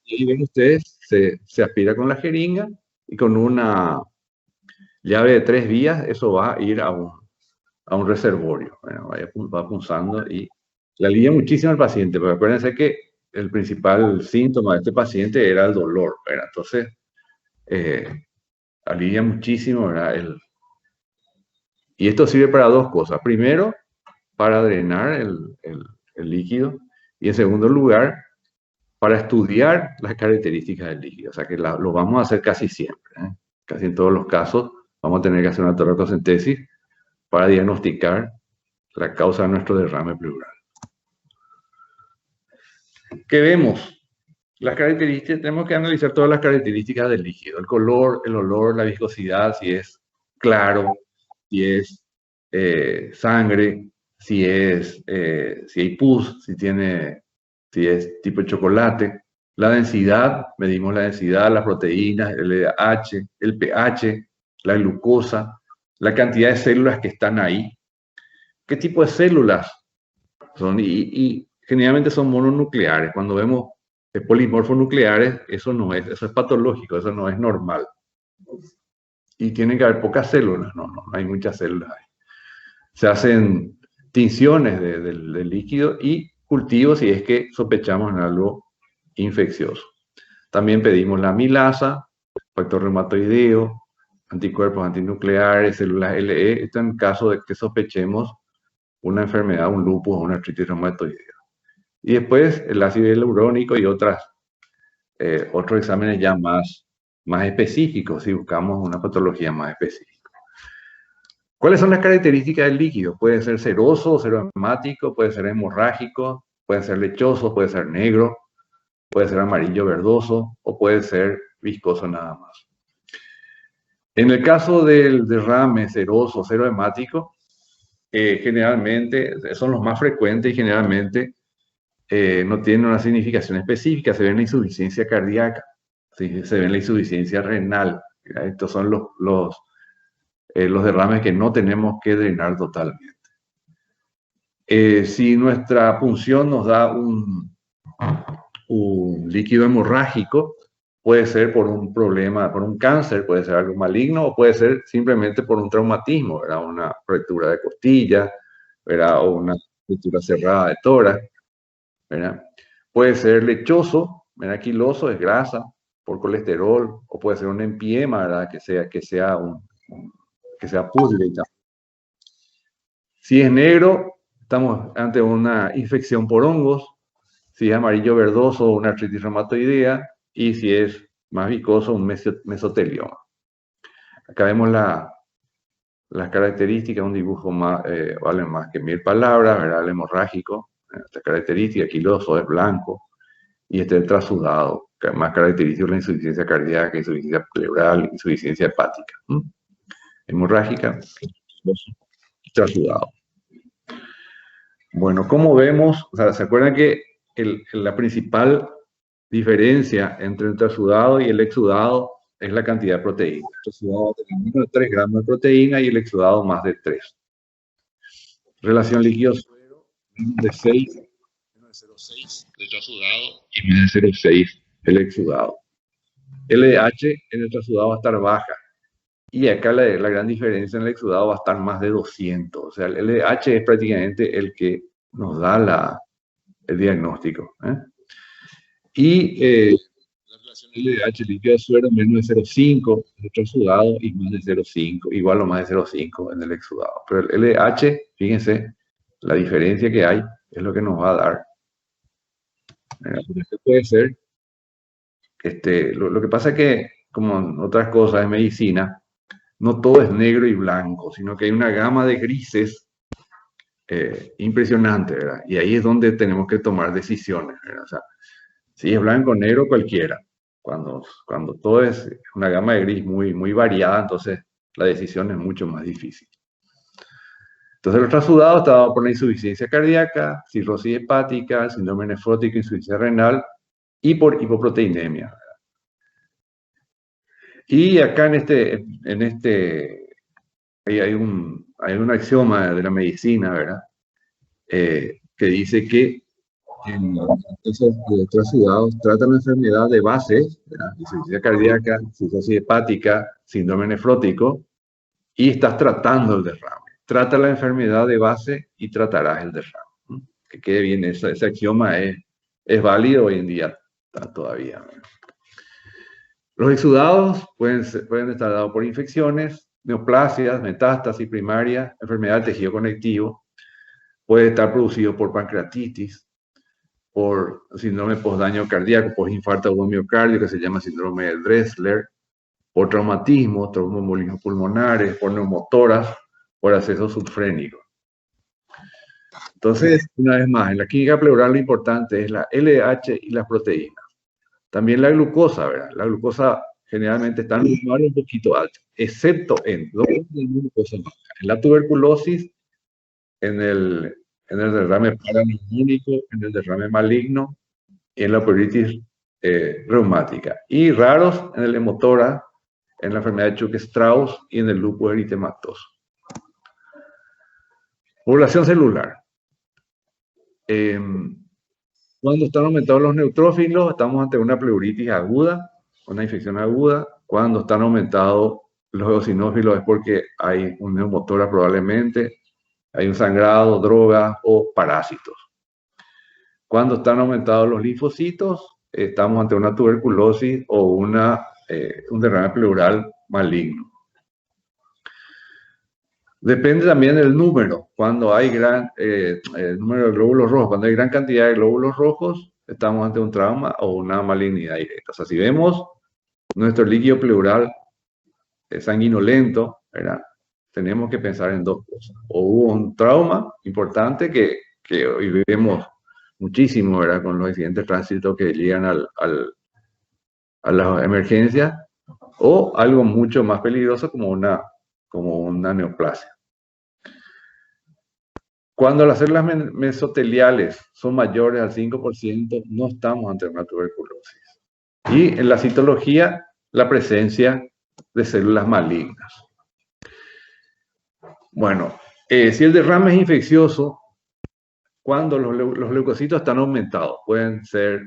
Y ahí ven ustedes, se aspira con la jeringa y con una llave de 3 vías, eso va a ir a un reservorio. Bueno, va punzando y le alivia muchísimo al paciente, pero acuérdense que el principal síntoma de este paciente era el dolor, ¿verdad? Entonces, alivia muchísimo, ¿verdad? Y esto sirve para dos cosas. Primero, para drenar el líquido, y en segundo lugar, para estudiar las características del líquido. O sea que lo vamos a hacer casi siempre, ¿eh? Casi en todos los casos vamos a tener que hacer una toracocentesis para diagnosticar la causa de nuestro derrame pleural. ¿Qué vemos? Las características, tenemos que analizar todas las características del líquido, el color, el olor, la viscosidad, si es claro, si es sangre, si hay pus, si es tipo chocolate, la densidad, medimos la densidad, las proteínas, el LDH, el pH, la glucosa, la cantidad de células que están ahí, qué tipo de células son, y generalmente son mononucleares. Cuando vemos polimorfos nucleares, eso es patológico, eso no es normal. Y tienen que haber pocas células, no hay muchas células ahí. Se hacen tinciones del líquido y cultivos si es que sospechamos en algo infeccioso. También pedimos la amilasa, factor reumatoideo, anticuerpos antinucleares, células LE, esto en caso de que sospechemos una enfermedad, un lupus o una artritis reumatoidea. Y después el ácido hialurónico y otros exámenes ya más específicos, si buscamos una patología más específica. ¿Cuáles son las características del líquido? Puede ser seroso, serohemático, puede ser hemorrágico, puede ser lechoso, puede ser negro, puede ser amarillo verdoso o puede ser viscoso nada más. En el caso del derrame seroso, serohemático, generalmente son los más frecuentes y generalmente no tienen una significación específica, se ve en la insuficiencia cardíaca, ¿sí? Se ve en la insuficiencia renal. Estos son los derrames que no tenemos que drenar totalmente. Si nuestra punción nos da un líquido hemorrágico, puede ser por un problema, por un cáncer, puede ser algo maligno o puede ser simplemente por un traumatismo, ¿verdad? Una fractura de costilla, ¿verdad? O una fractura cerrada de tórax, ¿verdad? Puede ser lechoso, ¿verdad? Quiloso, es grasa por colesterol, o puede ser un empiema, ¿verdad? Que sea pus directa. Si es negro, estamos ante una infección por hongos. Si es amarillo verdoso, una artritis reumatoidea. Y si es más viscoso, un mesotelioma. Acá vemos las características, un dibujo vale más que 1000 palabras, ¿verdad? El hemorrágico, esta característica, quiloso, es blanco. Y este es el trasudado, más característico de la insuficiencia cardíaca, insuficiencia pleural, insuficiencia hepática. Hemorrágica, trasudado. Bueno, como vemos, o sea, ¿se acuerdan que la principal diferencia entre el trasudado y el exudado es la cantidad de proteína? El trasudado tiene menos de 3 gramos de proteína y el exudado más de 3. Relación líquido-suero, menos de 6, menos de 0,6 el trasudado y menos de 0,6 el exudado. LDH en el trasudado va a estar baja. Y acá la gran diferencia en el exudado va a estar más de 200. O sea, el LDH es prácticamente el que nos da el diagnóstico. Y la relación LDH líquido suero menos de 0,5 en el trasudado y más de 0,5, igual o más de 0,5 en el exudado. Pero el LDH, fíjense, la diferencia que hay es lo que nos va a dar. Puede ser, lo que pasa es que, como en otras cosas de medicina, no todo es negro y blanco, sino que hay una gama de grises impresionante, ¿verdad? Y ahí es donde tenemos que tomar decisiones, ¿verdad? O sea, si es blanco o negro, cualquiera. Cuando todo es una gama de gris muy variada, entonces la decisión es mucho más difícil. Entonces, el trasudado está dado por la insuficiencia cardíaca, cirrosis hepática, síndrome nefrótico, insuficiencia renal y por hipoproteinemia, ¿verdad? Y acá hay un axioma de la medicina, ¿verdad? Que dice que esos trasudados tratan la enfermedad de base, ¿verdad? Insuficiencia cardíaca, cirrosis hepática, síndrome nefrótico, y estás tratando el derrame. Trata la enfermedad de base y tratarás el derrame. que quede bien, ese axioma es válido hoy en día todavía. Los exudados pueden estar dados por infecciones, neoplasias, metástasis primaria, enfermedad del tejido conectivo. Puede estar producido por pancreatitis, por síndrome postdaño cardíaco, por infarto agudo miocardio, que se llama síndrome de Dressler, por traumatismo, tromboembolismos pulmonares, por neumotoras, por acceso subfrénico. Entonces, una vez más, en la química pleural lo importante es la LDH y las proteínas. También la glucosa, ¿verdad? La glucosa generalmente está en un poquito alto, excepto en glucosa baja. En la tuberculosis, en el derrame paraneumónico, en el derrame maligno y en la pleuritis reumática. Y raros en el hemotora, en la enfermedad de Chuk-Strauss y en el lupus eritematoso. Población celular. Cuando están aumentados los neutrófilos, estamos ante una pleuritis aguda, una infección aguda. Cuando están aumentados los eosinófilos es porque hay un neumotora probablemente, hay un sangrado, drogas o parásitos. Cuando están aumentados los linfocitos, estamos ante una tuberculosis o un derrame pleural maligno. Depende también del número. Cuando hay el número de glóbulos rojos, cuando hay gran cantidad de glóbulos rojos, estamos ante un trauma o una malignidad directa. O sea, si vemos nuestro líquido pleural sanguinolento, ¿verdad? Tenemos que pensar en dos cosas. O hubo un trauma importante que hoy vemos muchísimo, ¿verdad? Con los accidentes de tránsito que llegan a las emergencias, o algo mucho más peligroso como una neoplasia. Cuando las células mesoteliales son mayores al 5%, no estamos ante una tuberculosis. Y en la citología, la presencia de células malignas. Bueno, si el derrame es infeccioso, cuando los leucocitos están aumentados, pueden ser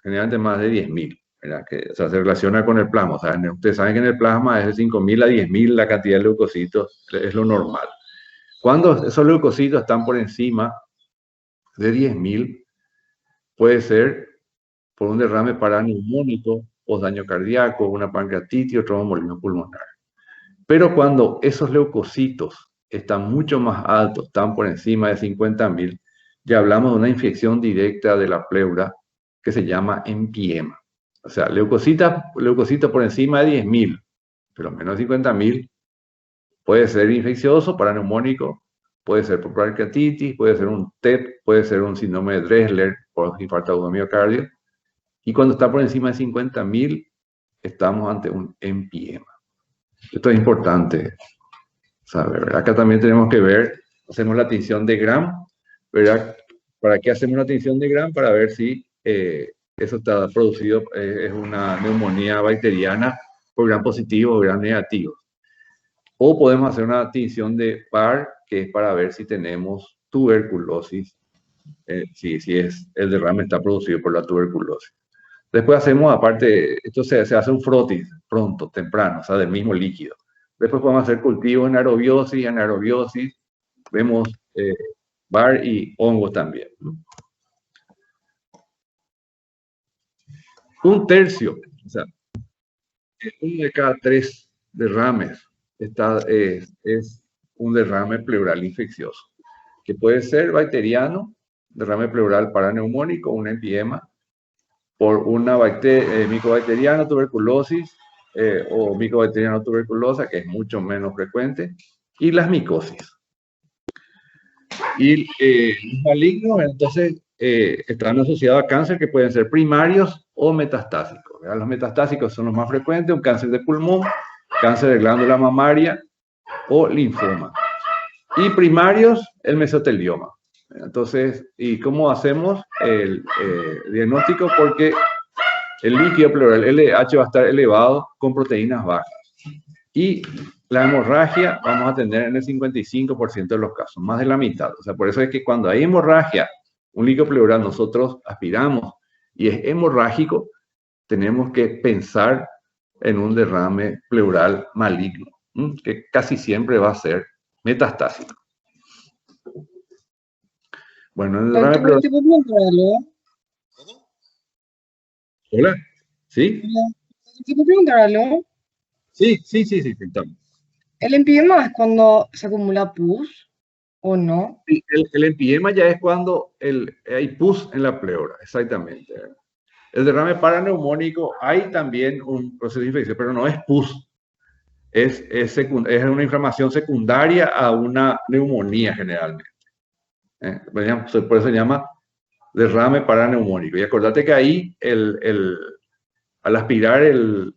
generalmente más de 10.000. O sea, se relaciona con el plasma. O sea, ustedes saben que en el plasma es de 5.000 a 10.000 la cantidad de leucocitos, es lo normal. Cuando esos leucocitos están por encima de 10.000, puede ser por un derrame paraneumónico, daño cardíaco, una pancreatitis o tromboembolismo pulmonar. Pero cuando esos leucocitos están mucho más altos, están por encima de 50.000, ya hablamos de una infección directa de la pleura que se llama empiema. O sea, leucocitos por encima de 10.000, pero menos de 50.000, puede ser infeccioso, paraneumónico, puede ser por pancreatitis, puede ser un TEP, puede ser un síndrome de Dressler por infarto agudo miocardio. Y cuando está por encima de 50.000, estamos ante un empiema. Esto es importante saber, ¿verdad? Acá también tenemos que ver, hacemos la tinción de Gram, ¿verdad? ¿Para qué hacemos una tinción de Gram? Para ver si eso está producido, es una neumonía bacteriana por Gram positivo o Gram negativo. O podemos hacer una tinción de Par, que es para ver si tenemos tuberculosis, si el derrame está producido por la tuberculosis. Después hacemos, aparte, esto se hace un frotis pronto, temprano, o sea, del mismo líquido. Después podemos hacer cultivos en anaerobiosis, vemos bar y hongos también. Un tercio, o sea, uno de cada 3 derrames es un derrame pleural infeccioso, que puede ser bacteriano, derrame pleural paraneumónico, un empiema, por una micobacteriana tuberculosis o micobacteriana tuberculosa, que es mucho menos frecuente, y las micosis. Y los malignos, entonces, están asociados a cáncer que pueden ser primarios o metastásicos, ¿verdad? Los metastásicos son los más frecuentes, un cáncer de pulmón, cáncer de glándula mamaria o linfoma. Y primarios, el mesotelioma. Entonces, ¿y cómo hacemos el diagnóstico? Porque el líquido pleural LDH va a estar elevado con proteínas bajas. Y la hemorragia vamos a tener en el 55% de los casos, más de la mitad. O sea, por eso es que cuando hay hemorragia, un líquido pleural, nosotros aspiramos y es hemorrágico, tenemos que pensar en un derrame pleural maligno, que casi siempre va a ser metastásico. Bueno, en el derrame Doctor, pleural... ¿te puedo preguntar algo? Hola, ¿sí? Hola. ¿Te puedo preguntar algo? Sí, sí, sí, sí, estamos. ¿El empedema es cuando se acumula pus o no? Sí, el empiema ya es cuando hay pus en la pleura, exactamente. El derrame paraneumónico, hay también un proceso de infección, pero no es pus, es una inflamación secundaria a una neumonía generalmente. Por eso se llama derrame paraneumónico. Y acordate que ahí, al aspirar el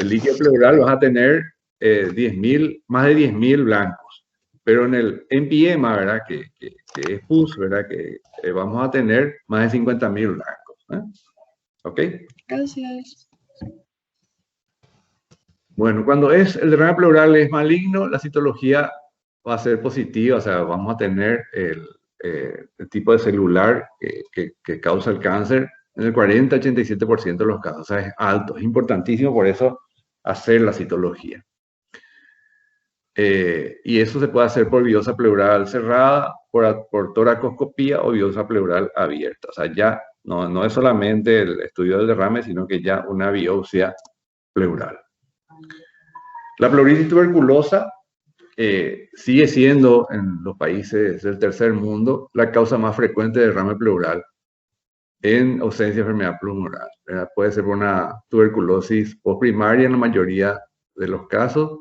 líquido pleural, vas a tener 10.000, más de 10.000 blancos. Pero en el empiema, ¿verdad? Que es pus, ¿verdad? Que vamos a tener más de 50.000 blancos. ¿Ok? Gracias. Bueno, cuando es el derrame pleural es maligno, la citología va a ser positiva, o sea, vamos a tener el tipo de celular que causa el cáncer en el 40-87% de los casos, o sea, es alto, es importantísimo por eso hacer la citología. Y eso se puede hacer por biopsia pleural cerrada, por toracoscopía o biopsia pleural abierta, o sea, ya no es solamente el estudio del derrame, sino que ya una biopsia pleural. La pleuritis tuberculosa sigue siendo en los países del tercer mundo la causa más frecuente de derrame pleural en ausencia de enfermedad pulmonar. Puede ser por una tuberculosis postprimaria en la mayoría de los casos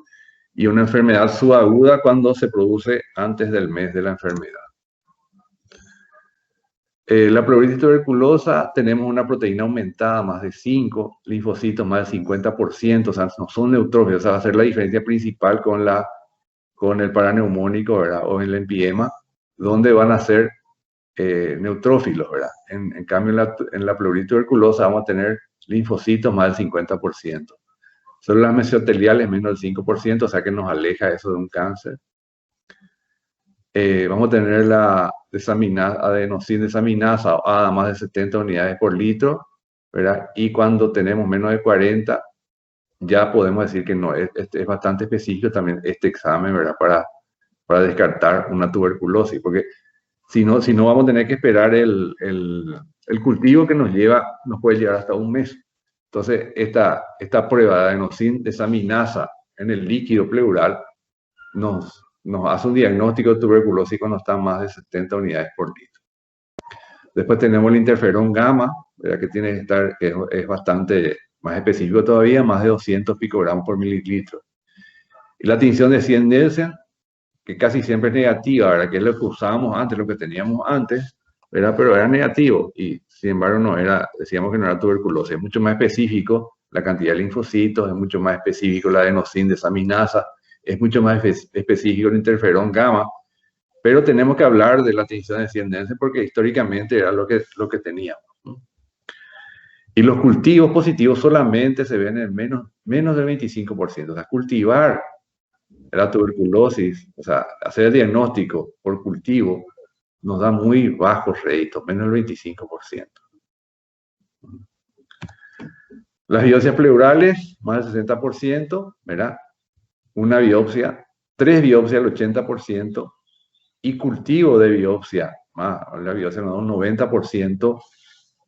y una enfermedad subaguda cuando se produce antes del mes de la enfermedad. La pleuritis tuberculosa tenemos una proteína aumentada más de 5, linfocitos más del 50%, o sea, no son neutrófilos, o sea, va a ser la diferencia principal con el paraneumónico, ¿verdad? O el empiema, donde van a ser neutrófilos, ¿verdad? En cambio, en la pleuritis tuberculosa vamos a tener linfocitos más del 50%. Solo las mesoteliales menos del 5%, o sea que nos aleja eso de un cáncer. Vamos a tener la adenosina desaminasa a más de 70 unidades por litro, ¿verdad? Y cuando tenemos menos de 40, ya podemos decir que no, es bastante específico también este examen, ¿verdad? Para descartar una tuberculosis, porque si no vamos a tener que esperar el cultivo que nos puede llevar hasta un mes. Entonces, esta prueba de adenosina desaminasa en el líquido pleural nos hace un diagnóstico de tuberculosis cuando está más de 70 unidades por litro. Después tenemos el interferón gamma, ¿verdad? Que tiene que estar, que es bastante más específico todavía, más de 200 picogramos por mililitro. Y la tinción de 100 Nielsen, que casi siempre es negativa, ¿verdad? Que es lo que usábamos antes, lo que teníamos antes, ¿verdad? Pero era negativo y sin embargo no era, decíamos que no era tuberculosis. Es mucho más específico la cantidad de linfocitos, es mucho más específico la adenosina desaminasa, es mucho más específico el interferón gamma, pero tenemos que hablar de la tinción de 100 Nielsen porque históricamente era lo que teníamos, ¿no? Y los cultivos positivos solamente se ven en menos del 25%. O sea, cultivar la tuberculosis, o sea, hacer el diagnóstico por cultivo, nos da muy bajos réditos, menos del 25%. Las biopsias pleurales, más del 60%, ¿verdad? Una biopsia, 3 biopsias al 80%, y cultivo de biopsia, la biopsia nos da un 90%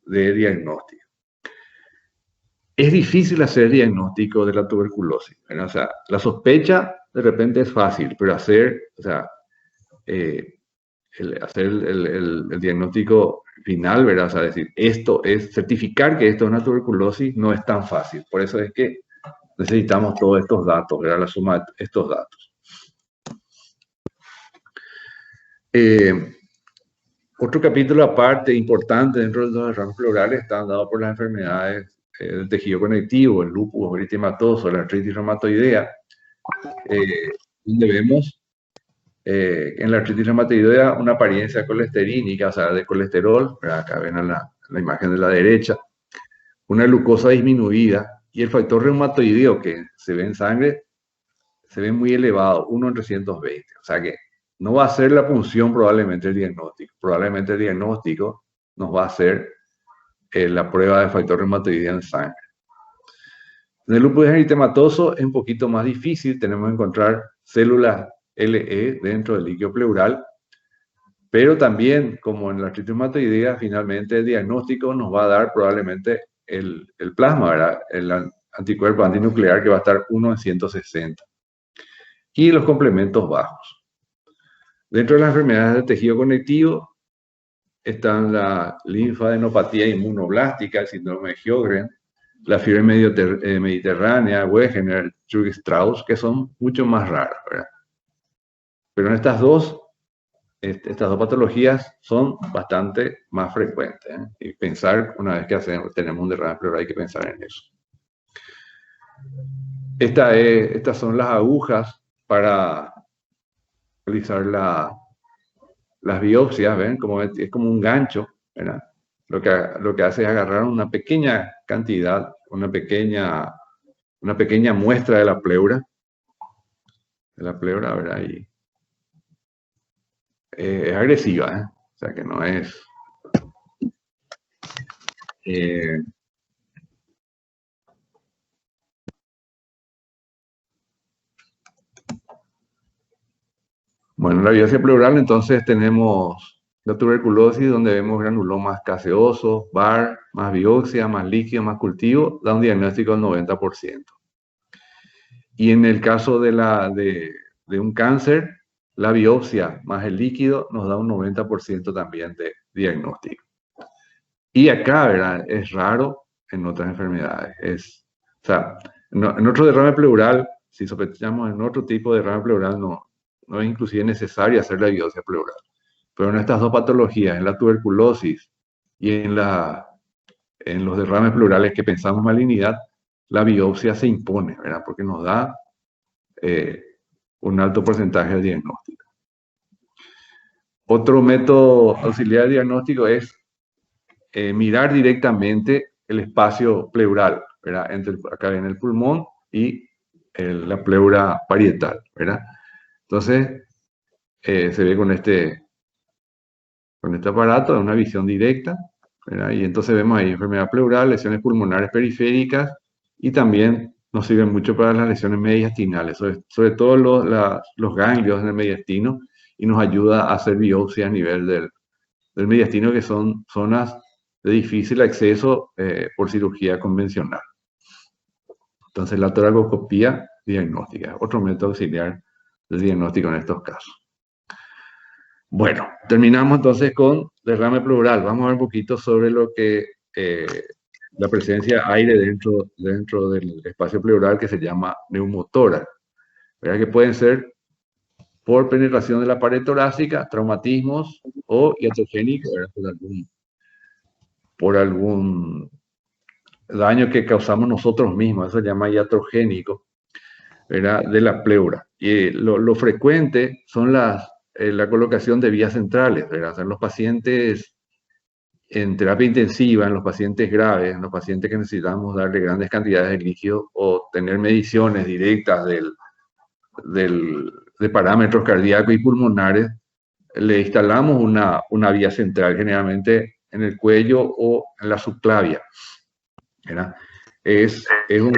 de diagnóstico. Es difícil hacer diagnóstico de la tuberculosis, ¿verdad? O sea, la sospecha de repente es fácil, pero hacer el diagnóstico final, ¿verdad? O sea, decir, certificar que esto es una tuberculosis no es tan fácil. Por eso es que necesitamos todos estos datos, ¿verdad? La suma de estos datos. Otro capítulo aparte, importante dentro de los derrames pleurales, está dado por las enfermedades del tejido conectivo, el lupus eritematoso, la artritis reumatoidea, donde vemos en la artritis reumatoidea una apariencia colesterínica, o sea, de colesterol, ¿verdad? Acá ven la imagen de la derecha, una glucosa disminuida y el factor reumatoideo que se ve en sangre se ve muy elevado, 1 en 320, o sea que no va a ser la punción probablemente el diagnóstico, probablemente el diagnóstico nos va a hacer la prueba de factor reumatoideo en sangre. En el lupus eritematoso es un poquito más difícil, tenemos que encontrar células LE dentro del líquido pleural, Pero también, como en la artritis reumatoidea, finalmente el diagnóstico nos va a dar probablemente el plasma, ¿verdad? El anticuerpo antinuclear que va a estar 1 en 160. Y los complementos bajos. Dentro de las enfermedades del tejido conectivo están la linfadenopatía inmunoblástica, el síndrome de Sjögren, la fiebre mediterránea, Wegener, Churg-Strauss, que son mucho más raras, ¿verdad? Pero en estas dos patologías son bastante más frecuentes, ¿eh? Y pensar, una vez que tenemos un derrame pleural, hay que pensar en eso. Estas son las agujas para realizar las biopsias, ¿ven? Es como un gancho, ¿verdad? Lo que hace es agarrar una pequeña cantidad, una pequeña muestra de la pleura, ¿verdad? Y es agresiva, ¿eh? O sea que no es... Bueno, la biopsia pleural, entonces tenemos la tuberculosis, donde vemos granulomas caseosos, VAR, más biopsia, más líquido, más cultivo, da un diagnóstico del 90%. Y en el caso de un cáncer, la biopsia más el líquido nos da un 90% también de diagnóstico. Y acá, ¿verdad? Es raro en otras enfermedades. O sea, en otro derrame pleural, si sospechamos en otro tipo de derrame pleural, no es inclusive necesario hacer la biopsia pleural. Pero en estas dos patologías, en la tuberculosis y en los derrames pleurales que pensamos malignidad, la biopsia se impone, ¿verdad? Porque nos da un alto porcentaje de diagnóstico. Otro método auxiliar de diagnóstico es mirar directamente el espacio pleural, ¿verdad? Acá en el pulmón y la pleura parietal, ¿verdad? Entonces, se ve con este aparato, una visión directa, ¿verdad? Y entonces vemos ahí enfermedad pleural, lesiones pulmonares periféricas, y también nos sirven mucho para las lesiones mediastinales, sobre todo los ganglios en el mediastino, y nos ayuda a hacer biopsia a nivel del mediastino, que son zonas de difícil acceso por cirugía convencional. Entonces, la toracoscopía diagnóstica, otro método auxiliar de diagnóstico en estos casos. Bueno, terminamos entonces con derrame pleural. Vamos a ver un poquito sobre lo que la presencia de aire dentro del espacio pleural, que se llama neumotórax, ¿verdad? Que pueden ser por penetración de la pared torácica, traumatismos o iatrogénicos, por algún daño que causamos nosotros mismos. Eso se llama iatrogénico, ¿verdad? De la pleura. Y lo frecuente son la colocación de vías centrales, ¿verdad? O sea, en los pacientes en terapia intensiva, en los pacientes graves, en los pacientes que necesitamos darle grandes cantidades de líquido o tener mediciones directas de parámetros cardíacos y pulmonares, le instalamos una vía central, generalmente en el cuello o en la subclavia, ¿verdad? Es un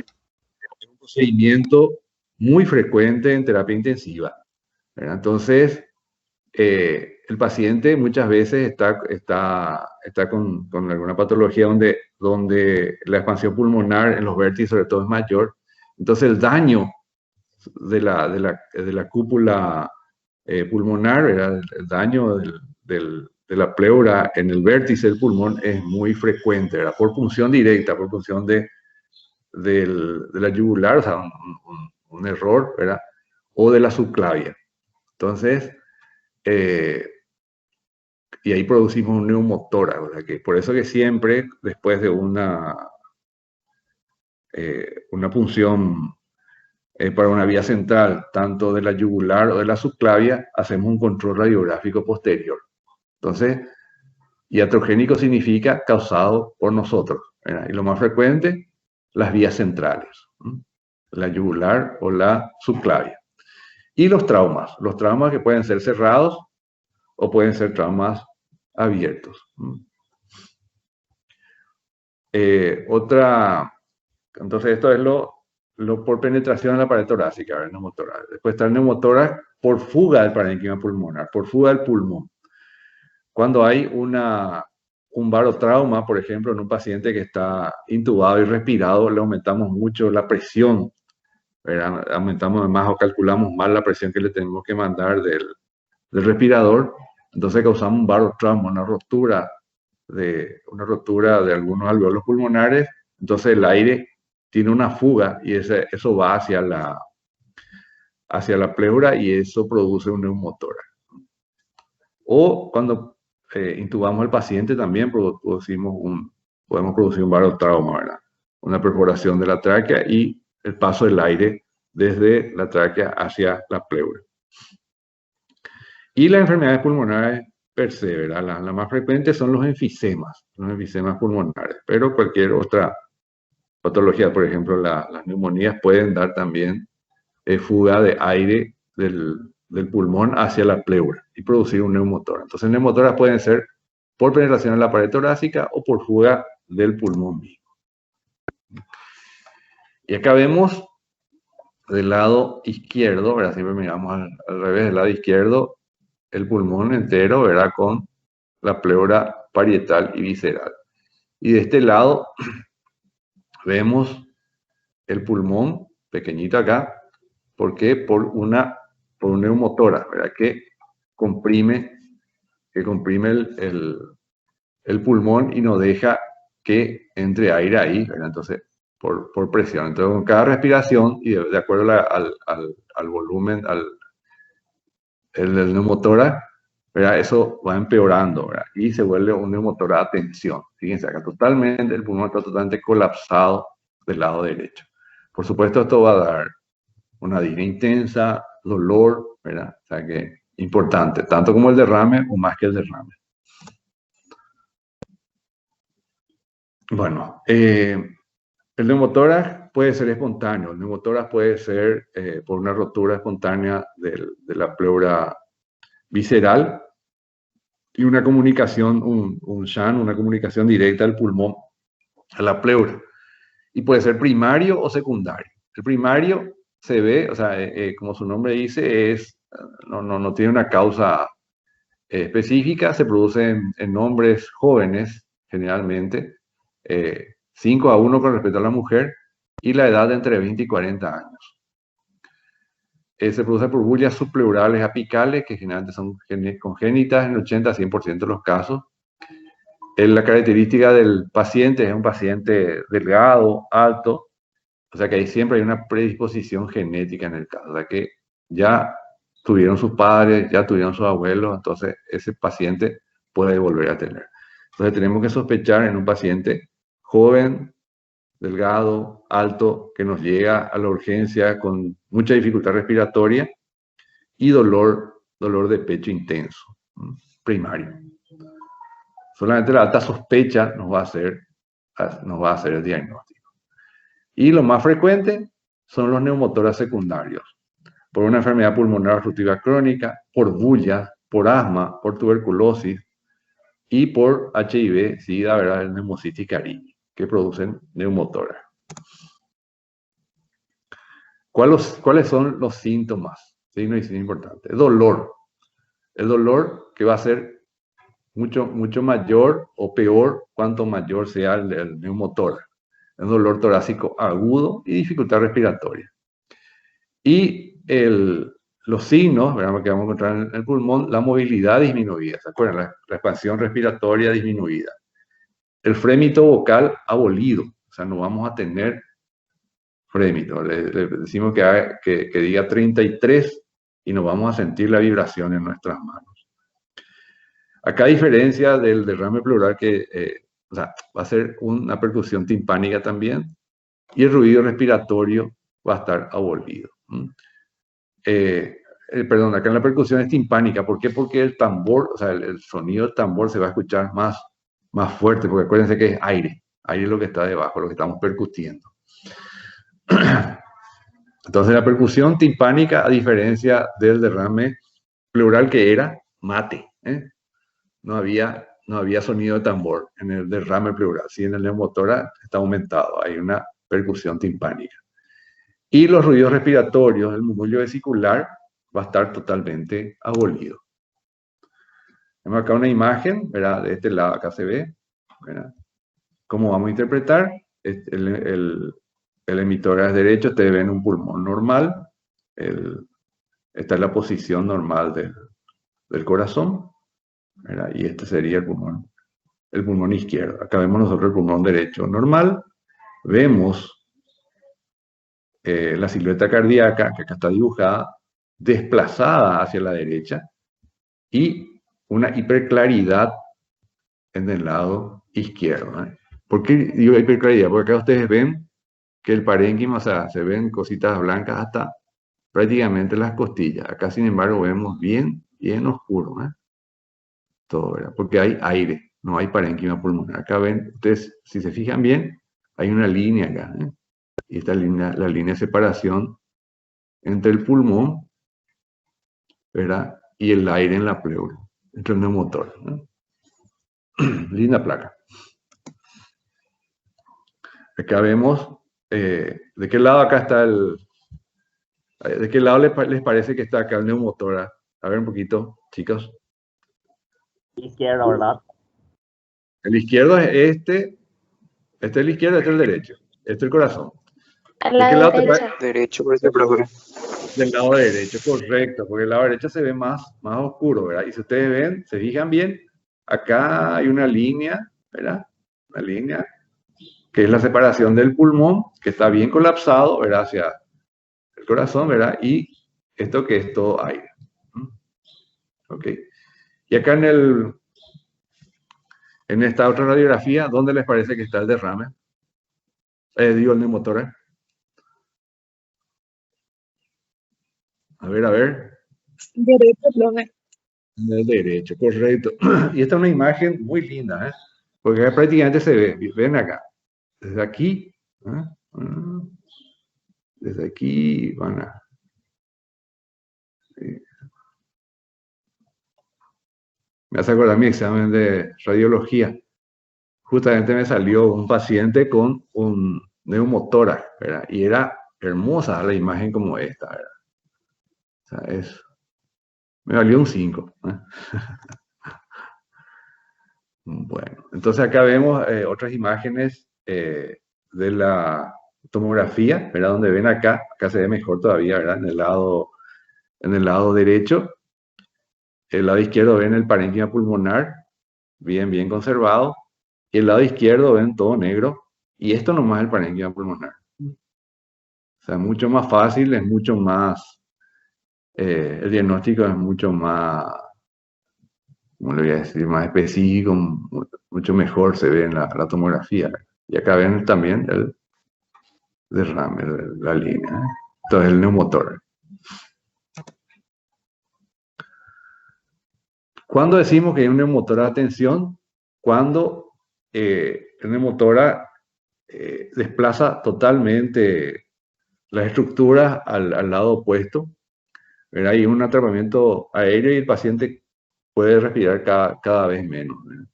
procedimiento muy frecuente en terapia intensiva, ¿verdad? Entonces, el paciente muchas veces está con alguna patología donde la expansión pulmonar en los vértices sobre todo es mayor. Entonces el daño de la cúpula pulmonar, ¿verdad? El daño de la pleura en el vértice del pulmón es muy frecuente, ¿verdad? Por punción directa, por punción de la yugular, o sea, un error, ¿verdad? O de la subclavia. Entonces, y ahí producimos un neumotórax, ¿verdad? Que por eso que siempre, después de una punción para una vía central, tanto de la yugular o de la subclavia, hacemos un control radiográfico posterior. Entonces, iatrogénico significa causado por nosotros, ¿verdad? Y lo más frecuente, las vías centrales, ¿sí? La yugular o la subclavia. Y los traumas que pueden ser cerrados o pueden ser traumas abiertos. Entonces esto es lo por penetración en la pared torácica, neumotórax. Después está el neumotórax por fuga del parénquima pulmonar, por fuga del pulmón. Cuando hay un barotrauma, por ejemplo, en un paciente que está intubado y respirado, le aumentamos mucho la presión, ¿verdad? Aumentamos además o calculamos mal la presión que le tenemos que mandar del respirador. Entonces causamos un barotrauma, una rotura de algunos alveolos pulmonares. Entonces el aire tiene una fuga y eso va hacia la pleura y eso produce un neumotórax. O cuando intubamos al paciente también podemos producir un barotrauma, ¿verdad? Una perforación de la tráquea y el paso del aire desde la tráquea hacia la pleura. Y las enfermedades pulmonares per se, ¿verdad? Las más frecuentes son los enfisemas pulmonares, pero cualquier otra patología, por ejemplo, las neumonías pueden dar también fuga de aire del pulmón hacia la pleura y producir un neumotórax. Entonces, neumotórax pueden ser por penetración en la pared torácica o por fuga del pulmón mismo. Y acá vemos del lado izquierdo, ¿verdad? Siempre miramos al revés, del lado izquierdo, el pulmón entero, ¿verdad? Con la pleura parietal y visceral. Y de este lado vemos el pulmón pequeñito acá. ¿Por qué? Por un neumotórax, ¿verdad? Que comprime el pulmón y no deja que entre aire ahí, ¿verdad? Entonces, por presión. Entonces, con cada respiración y de acuerdo al volumen, el neumotórax, ¿verdad? Eso va empeorando, ¿verdad? Y se vuelve un neumotórax a tensión. Fíjense acá, el pulmón está totalmente colapsado del lado derecho. Por supuesto, esto va a dar una disnea intensa, dolor, ¿verdad? O sea que importante, tanto como el derrame o más que el derrame. Bueno, el neumotórax puede ser espontáneo. El neumotórax puede ser por una rotura espontánea de la pleura visceral y una comunicación, un shunt, una comunicación directa del pulmón a la pleura. Y puede ser primario o secundario. El primario se ve, o sea, como su nombre dice, no tiene una causa específica, se produce en hombres jóvenes, generalmente, 5-1 con respecto a la mujer, y la edad de entre 20 y 40 años. Se produce por bullias subpleurales apicales, que generalmente son congénitas en el 80-100% de los casos. La característica del paciente es un paciente delgado, alto, o sea que ahí siempre hay una predisposición genética en el caso, o sea que ya tuvieron sus padres, ya tuvieron sus abuelos, entonces ese paciente puede volver a tener. Entonces tenemos que sospechar en un paciente joven, delgado, alto, que nos llega a la urgencia con mucha dificultad respiratoria y dolor de pecho intenso, primario. Solamente la alta sospecha nos va a hacer el diagnóstico. Y lo más frecuente son los neumotórax secundarios, por una enfermedad pulmonar obstructiva crónica, por bullas, por asma, por tuberculosis y por HIV, SIDA, ¿verdad? El neumocitis cariño, que producen neumotórax. ¿Cuáles son los síntomas? Signo y signo importante. Dolor. El dolor que va a ser mucho mayor o peor cuanto mayor sea el neumotórax. El dolor torácico agudo y dificultad respiratoria. Y los signos, ¿verdad? Que vamos a encontrar en el pulmón, la movilidad disminuida, ¿se acuerdan? La expansión respiratoria disminuida. El frémito vocal abolido, o sea, no vamos a tener frémito. Le decimos que diga 33 y no vamos a sentir la vibración en nuestras manos. Acá, a diferencia del derrame pleural, o sea, va a ser una percusión timpánica también, y el ruido respiratorio va a estar abolido. Perdón, acá en la percusión es timpánica. ¿Por qué? Porque el tambor, o sea, el sonido del tambor se va a escuchar más fuerte, porque acuérdense que es aire es lo que está debajo, lo que estamos percutiendo. Entonces la percusión timpánica, a diferencia del derrame pleural que era mate, no había sonido de tambor en el derrame pleural. Sí, en el neumotórax está aumentado, hay una percusión timpánica. Y los ruidos respiratorios, el murmullo vesicular va a estar totalmente abolido. Tenemos acá una imagen, ¿verdad? De este lado acá se ve, ¿verdad? ¿Cómo vamos a interpretar? El emitor es derecho, ustedes ven un pulmón normal, esta es la posición normal del corazón, ¿verdad? Y este sería el pulmón izquierdo. Acá vemos nosotros el pulmón derecho normal, vemos la silueta cardíaca, que acá está dibujada, desplazada hacia la derecha, y una hiperclaridad en el lado izquierdo, ¿eh? ¿Por qué digo hiperclaridad? Porque acá ustedes ven que el parénquima, o sea, se ven cositas blancas hasta prácticamente las costillas. Acá, sin embargo, vemos bien oscuro, ¿eh? Todo, ¿verdad? Porque hay aire, no hay parénquima pulmonar. Acá ven, ustedes, si se fijan bien, hay una línea acá, ¿eh? Y esta línea, la línea de separación entre el pulmón, ¿verdad? Y el aire en la pleura, entre el neumotor, ¿no? Linda placa. Acá vemos, ¿de qué lado acá está ¿de qué lado les parece que está acá el neumotor? A ver un poquito, chicos. Izquierda, ¿verdad? El izquierdo es este es el izquierdo, este es el derecho. Este es el corazón. A ¿De la qué lado te derecha. parece? Derecho, por ejemplo, Del lado derecho, correcto, porque el lado derecho se ve más oscuro, ¿verdad? Y si ustedes ven, se fijan bien, acá hay una línea, ¿verdad? Una línea que es la separación del pulmón, que está bien colapsado, ¿verdad? Hacia el corazón, ¿verdad? Y esto que es todo aire. ¿Ok? Y acá en esta otra radiografía, ¿dónde les parece que está el derrame? Digo, el neumotor. A ver. Derecho, profe. En el derecho, correcto. Y esta es una imagen muy linda, ¿eh? Porque acá prácticamente se ve, ven acá, desde aquí, ¿eh? Desde aquí van a... Me hace acordar mi examen de radiología. Justamente me salió un paciente con un neumotórax, ¿verdad? Y era hermosa la imagen como esta, ¿verdad? O sea, me valió un 5. ¿Eh? Bueno, entonces acá vemos otras imágenes de la tomografía, ¿verdad? Donde ven acá se ve mejor todavía, ¿verdad? En el lado derecho, el lado izquierdo ven el parénquima pulmonar, bien conservado, y el lado izquierdo ven todo negro, y esto nomás es el parénquima pulmonar. O sea, es mucho más fácil, es mucho más, el diagnóstico es mucho más, ¿cómo le voy a decir? Más específico, mucho mejor se ve en la tomografía. Y acá ven también el derrame, la línea, ¿eh? Entonces el neumotórax. ¿Cuándo decimos que hay un neumotórax de tensión? Cuando el neumotórax desplaza totalmente las estructuras al lado opuesto, ¿verdad? Hay un atrapamiento aéreo y el paciente puede respirar cada vez menos, ¿verdad?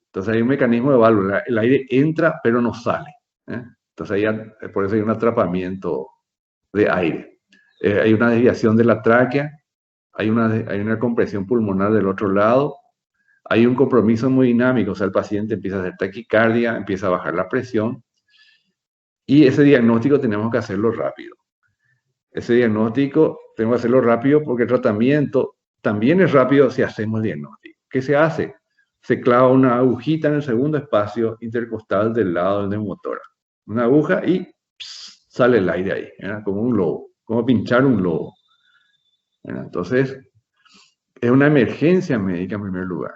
Entonces hay un mecanismo de válvula, el aire entra pero no sale, ¿eh? Entonces por eso hay un atrapamiento de aire. Hay una desviación de la tráquea, hay una compresión pulmonar del otro lado, hay un compromiso hemodinámico, o sea, el paciente empieza a hacer taquicardia, empieza a bajar la presión, y ese diagnóstico tenemos que hacerlo rápido. Ese diagnóstico tenemos que hacerlo rápido porque el tratamiento también es rápido si hacemos el diagnóstico. ¿Qué se hace? Se clava una agujita en el segundo espacio intercostal del lado del neumotórax. Una aguja y sale el aire ahí, ¿verdad? Como un globo, como pinchar un globo, ¿verdad? Entonces, es una emergencia médica en primer lugar.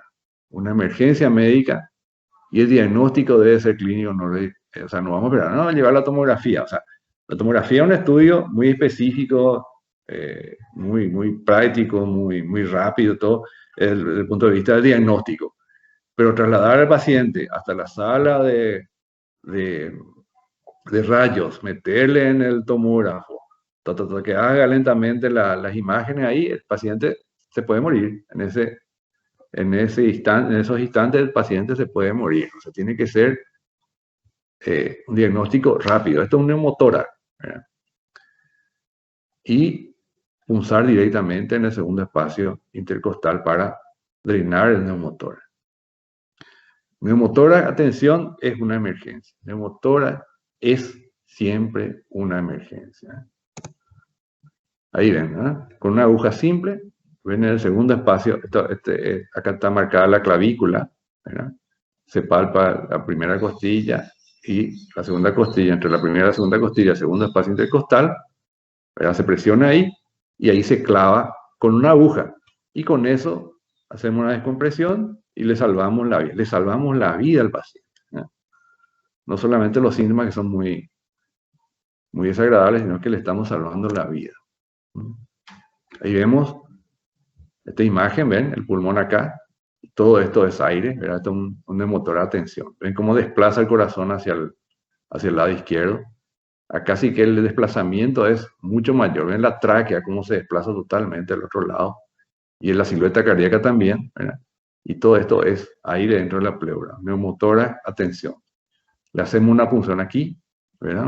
Una emergencia médica y el diagnóstico debe ser clínico, o sea, no vamos a esperar, no, llevar la tomografía. O sea, la tomografía es un estudio muy específico, muy práctico, muy rápido, todo, desde el punto de vista del diagnóstico. Pero trasladar al paciente hasta la sala de rayos, meterle en el tomógrafo, que haga lentamente las imágenes ahí, el paciente se puede morir. En esos instantes el paciente se puede morir. O sea, tiene que ser un diagnóstico rápido. Esto es un neumotórax, ¿verdad? Y punzar directamente en el segundo espacio intercostal para drenar el neumotórax. Neumotórax, atención, es una emergencia. Neumotórax es siempre una emergencia. Ahí ven, ¿verdad? Con una aguja simple, ven en el segundo espacio, acá está marcada la clavícula, ¿verdad? Se palpa la primera costilla y la segunda costilla, entre la primera y la segunda costilla, el segundo espacio intercostal, ¿verdad? Se presiona ahí y ahí se clava con una aguja. Y con eso hacemos una descompresión y le salvamos la vida al paciente, ¿eh? No solamente los síntomas que son muy, muy desagradables, sino que le estamos salvando la vida. Ahí vemos esta imagen, ven el pulmón acá, todo esto es aire, ¿verdad? Esto es un neumotórax a tensión. Ven cómo desplaza el corazón hacia el lado izquierdo. Acá sí que el desplazamiento es mucho mayor. Ven la tráquea, cómo se desplaza totalmente al otro lado. Y en la silueta cardíaca también, ¿verdad? Y todo esto es aire dentro de la pleura. Neumotórax a tensión. Le hacemos una punción aquí, ¿verdad?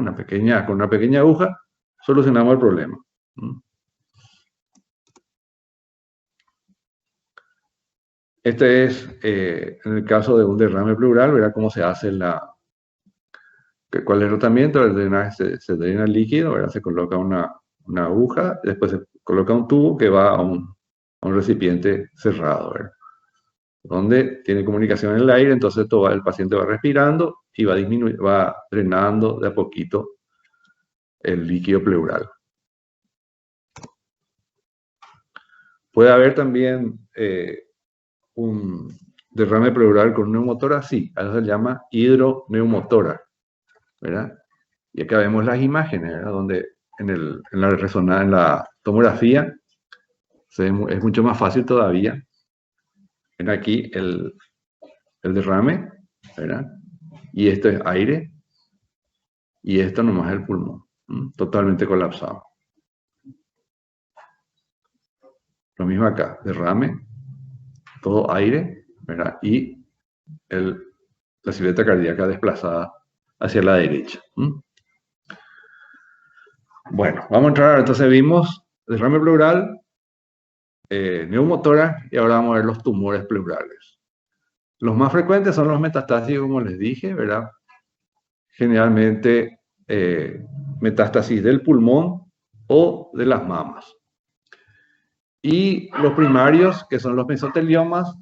Con una pequeña aguja, solucionamos el problema. Este es, en el caso de un derrame pleural, ¿verdad? Cómo se hace cuál es el tratamiento. El drenaje se drena el líquido, ¿verdad? Se coloca una aguja, después se coloca un tubo que va a un recipiente cerrado, ¿verdad? Donde tiene comunicación en el aire, entonces el paciente va respirando y va drenando de a poquito el líquido pleural. Puede haber también un derrame pleural con neumotórax, sí, a eso se llama hidroneumotórax, ¿verdad? Y acá vemos las imágenes, ¿verdad? Donde en la tomografía es mucho más fácil todavía. Ven aquí el derrame, ¿verdad? Y esto es aire, y esto nomás es el pulmón, totalmente colapsado. Lo mismo acá, derrame, todo aire, ¿verdad? Y la silueta cardíaca desplazada hacia la derecha. Bueno, vamos a entrar, entonces vimos derrame pleural, neumotórax, y ahora vamos a ver los tumores pleurales. Los más frecuentes son los metastásicos, como les dije, ¿verdad? Generalmente metástasis del pulmón o de las mamas. Y los primarios, que son los mesoteliomas,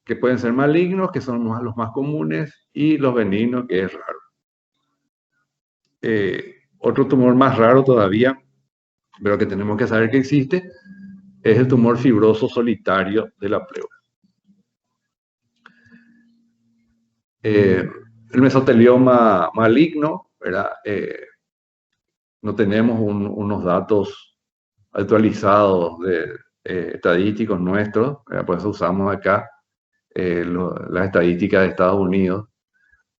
que pueden ser malignos, que son los más comunes, y los benignos, que es raro. Otro tumor más raro todavía, pero que tenemos que saber que existe, es el tumor fibroso solitario de la pleura. El mesotelioma maligno, ¿verdad? No tenemos unos datos actualizados estadísticos nuestros, ¿verdad? Por eso usamos acá las estadísticas de Estados Unidos.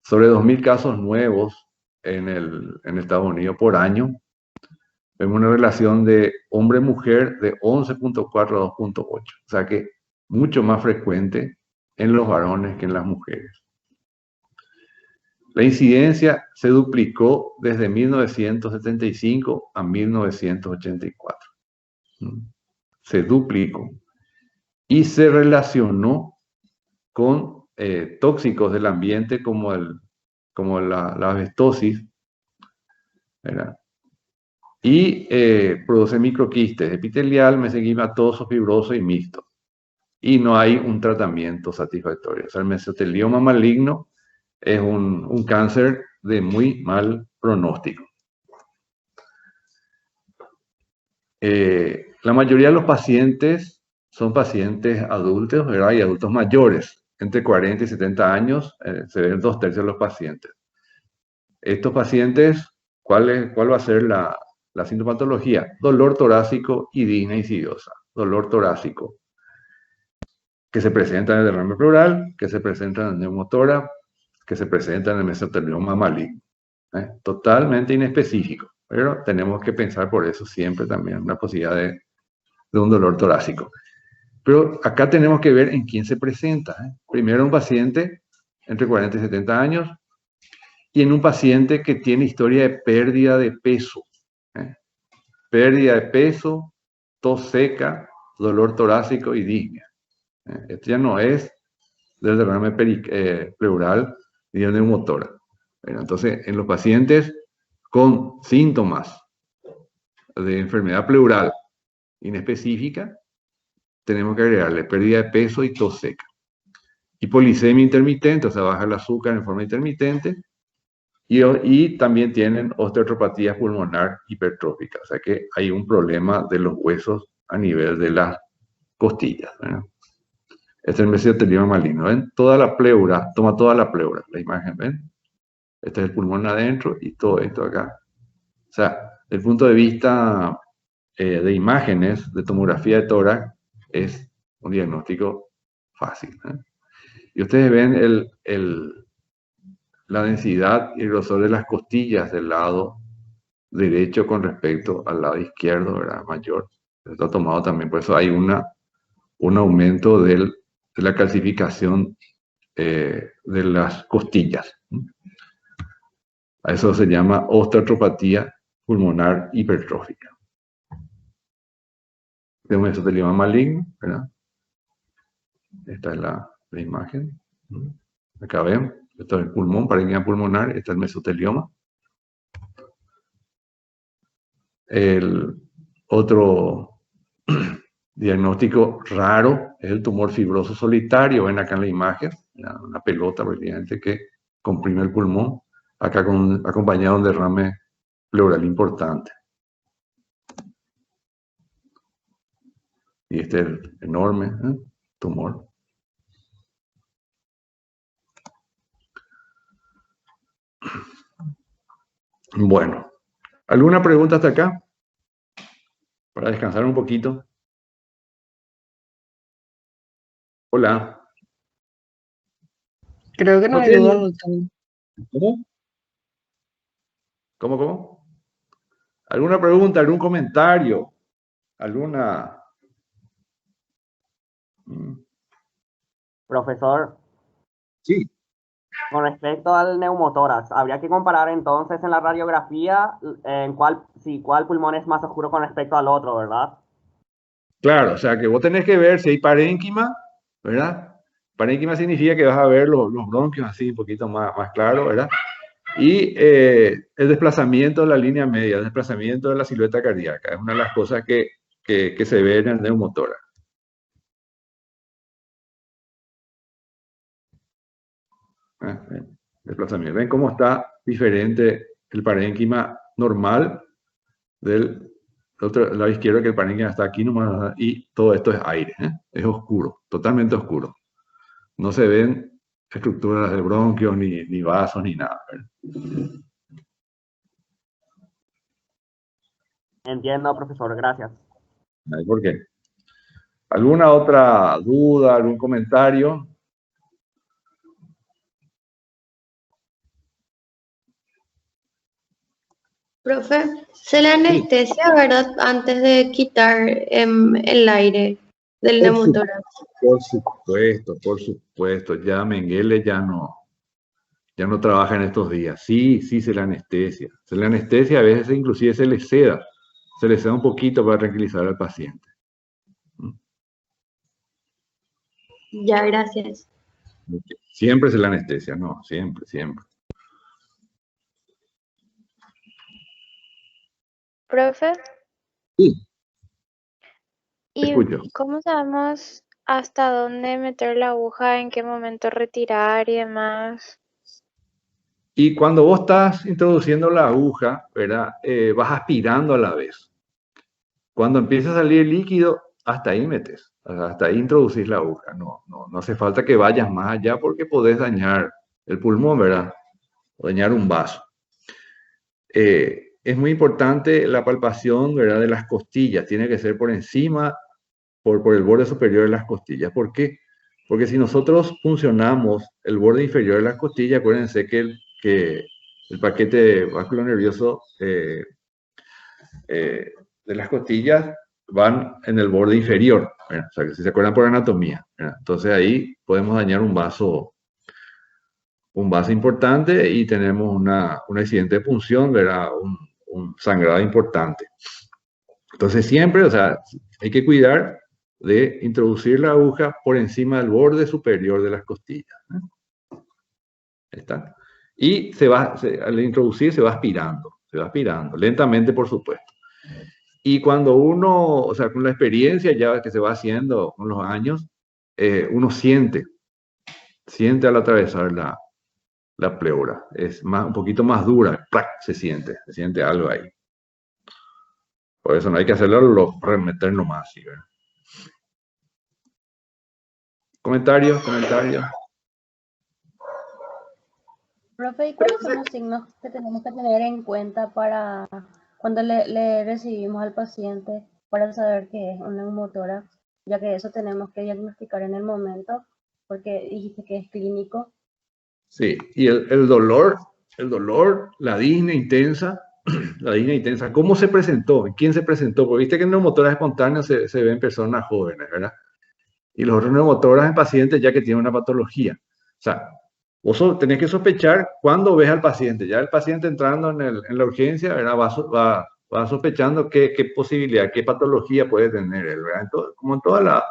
Sobre 2.000 casos nuevos en Estados Unidos por año. Vemos una relación de hombre-mujer de 11.4 a 2.8. O sea que mucho más frecuente en los varones que en las mujeres. La incidencia se duplicó desde 1975 a 1984. Se duplicó. Y se relacionó con tóxicos del ambiente como la asbestosis, ¿verdad? Y produce microquistes epitelial, mesenquimatoso, fibroso y mixto. Y no hay un tratamiento satisfactorio. O sea, el mesotelioma maligno es un cáncer de muy mal pronóstico. La mayoría de los pacientes son pacientes adultos, ¿verdad? Y adultos mayores, entre 40 y 70 años, se ven 2/3 de los pacientes. Estos pacientes, ¿cuál va a ser la sintomatología? Dolor torácico y disnea insidiosa. Dolor torácico, que se presenta en el derrame pleural, que se presenta en el neumotórax, que se presenta en el mesotelioma maligno. Totalmente inespecífico, pero tenemos que pensar por eso siempre también una posibilidad de un dolor torácico. Pero acá tenemos que ver en quién se presenta. Primero un paciente entre 40 y 70 años y en un paciente que tiene historia de pérdida de peso. Pérdida de peso, tos seca, dolor torácico y disnea. Esto ya no es del derrame pleural ni del neumotórax. Entonces, en los pacientes con síntomas de enfermedad pleural inespecífica, tenemos que agregarle pérdida de peso y tos seca. Y polisemia intermitente, o sea, baja el azúcar en forma intermitente. Y también tienen osteoartropatía pulmonar hipertrófica, o sea que hay un problema de los huesos a nivel de las costillas. Este es el mesotelioma maligno. ¿Ven? Toda la pleura, toma toda la pleura, la imagen, ¿ven? Este es el pulmón adentro y todo esto acá. O sea, desde el punto de vista de imágenes, de tomografía de tórax, es un diagnóstico fácil. Y ustedes ven la densidad y el grosor de las costillas del lado derecho con respecto al lado izquierdo, ¿verdad? Mayor. Está tomado también, por eso hay un aumento de la calcificación de las costillas. A eso se llama osteoartropatía pulmonar hipertrófica. De un mesotelioma maligno, ¿verdad? Esta es la imagen. Acá ven, esto es el pulmón, parénquima pulmonar, este es el mesotelioma. El otro diagnóstico raro es el tumor fibroso solitario. Ven acá en la imagen, una pelota prácticamente que comprime el pulmón, acá acompañado de un derrame pleural importante. Y este es el enorme tumor. Bueno, ¿alguna pregunta hasta acá? Para descansar un poquito. Hola. Creo que no hay duda, doctor. ¿Cómo? ¿Cómo? ¿Alguna pregunta, algún comentario? ¿Alguna? Profesor, Sí. con respecto al neumotórax, habría que comparar entonces en la radiografía cuál pulmón es más oscuro con respecto al otro, ¿verdad? Claro, o sea que vos tenés que ver si hay parénquima, ¿verdad? Parénquima significa que vas a ver los bronquios así un poquito más claro, ¿verdad? Y el desplazamiento de la línea media, el desplazamiento de la silueta cardíaca, es una de las cosas que se ve en el neumotórax. Desplazamiento. ¿Ven cómo está diferente el parénquima normal del otro lado izquierdo, que el parénquima está aquí nomás, y todo esto es aire, es oscuro, totalmente oscuro. No se ven estructuras de bronquios, ni vasos, ni nada. Entiendo, profesor, gracias. ¿Por qué? ¿Alguna otra duda, algún comentario? Profe, se le anestesia, ¿verdad? Antes de quitar el aire del neumotórax. Por supuesto. Ya Mengele ya no trabaja en estos días. Sí, se le anestesia. Se le anestesia, a veces inclusive se le seda un poquito para tranquilizar al paciente. Ya, gracias. Siempre se le anestesia, no, siempre. Profe, Sí, ¿y escucho. cómo sabemos hasta dónde meter la aguja, en qué momento retirar y demás? Y cuando vos estás introduciendo la aguja, ¿verdad? Vas aspirando a la vez. Cuando empieza a salir el líquido, hasta ahí metes, hasta ahí introducís la aguja. No hace falta que vayas más allá porque podés dañar el pulmón, ¿verdad? O dañar un vaso. Es muy importante la palpación, ¿verdad? De las costillas. Tiene que ser por encima, por el borde superior de las costillas. ¿Por qué? Porque si nosotros funcionamos el borde inferior de las costillas, acuérdense que el paquete vascular nervioso de las costillas van en el borde inferior, ¿verdad? O sea, que si se acuerdan por anatomía, ¿verdad? Entonces ahí podemos dañar un vaso importante y tenemos un accidente de punción, ¿verdad? Un sangrado importante. Entonces siempre, o sea, hay que cuidar de introducir la aguja por encima del borde superior de las costillas. Ahí está. Y al introducir se va aspirando, lentamente por supuesto. Y cuando uno, o sea, con la experiencia ya que se va haciendo con los años, uno siente al atravesar la pleura. Es un poquito más dura, ¡prac! Se siente algo ahí. Por eso no hay que hacerlo, remeter nomás. ¿Sí, verdad? Comentarios. Profe, ¿y cuáles son los signos que tenemos que tener en cuenta para cuando le recibimos al paciente para saber que es un neumotórax? Ya que eso tenemos que diagnosticar en el momento, porque dijiste que es clínico. Sí, y el dolor, la disnea intensa, ¿cómo se presentó? ¿Quién se presentó? Porque viste que el neumotórax espontáneo se ve en personas jóvenes, ¿verdad? Y los otros neumotórax en pacientes ya que tienen una patología. O sea, vos tenés que sospechar cuando ves al paciente. Ya el paciente entrando en la urgencia, ¿verdad? Va sospechando qué posibilidad, qué patología puede tener él, ¿verdad? Como en toda la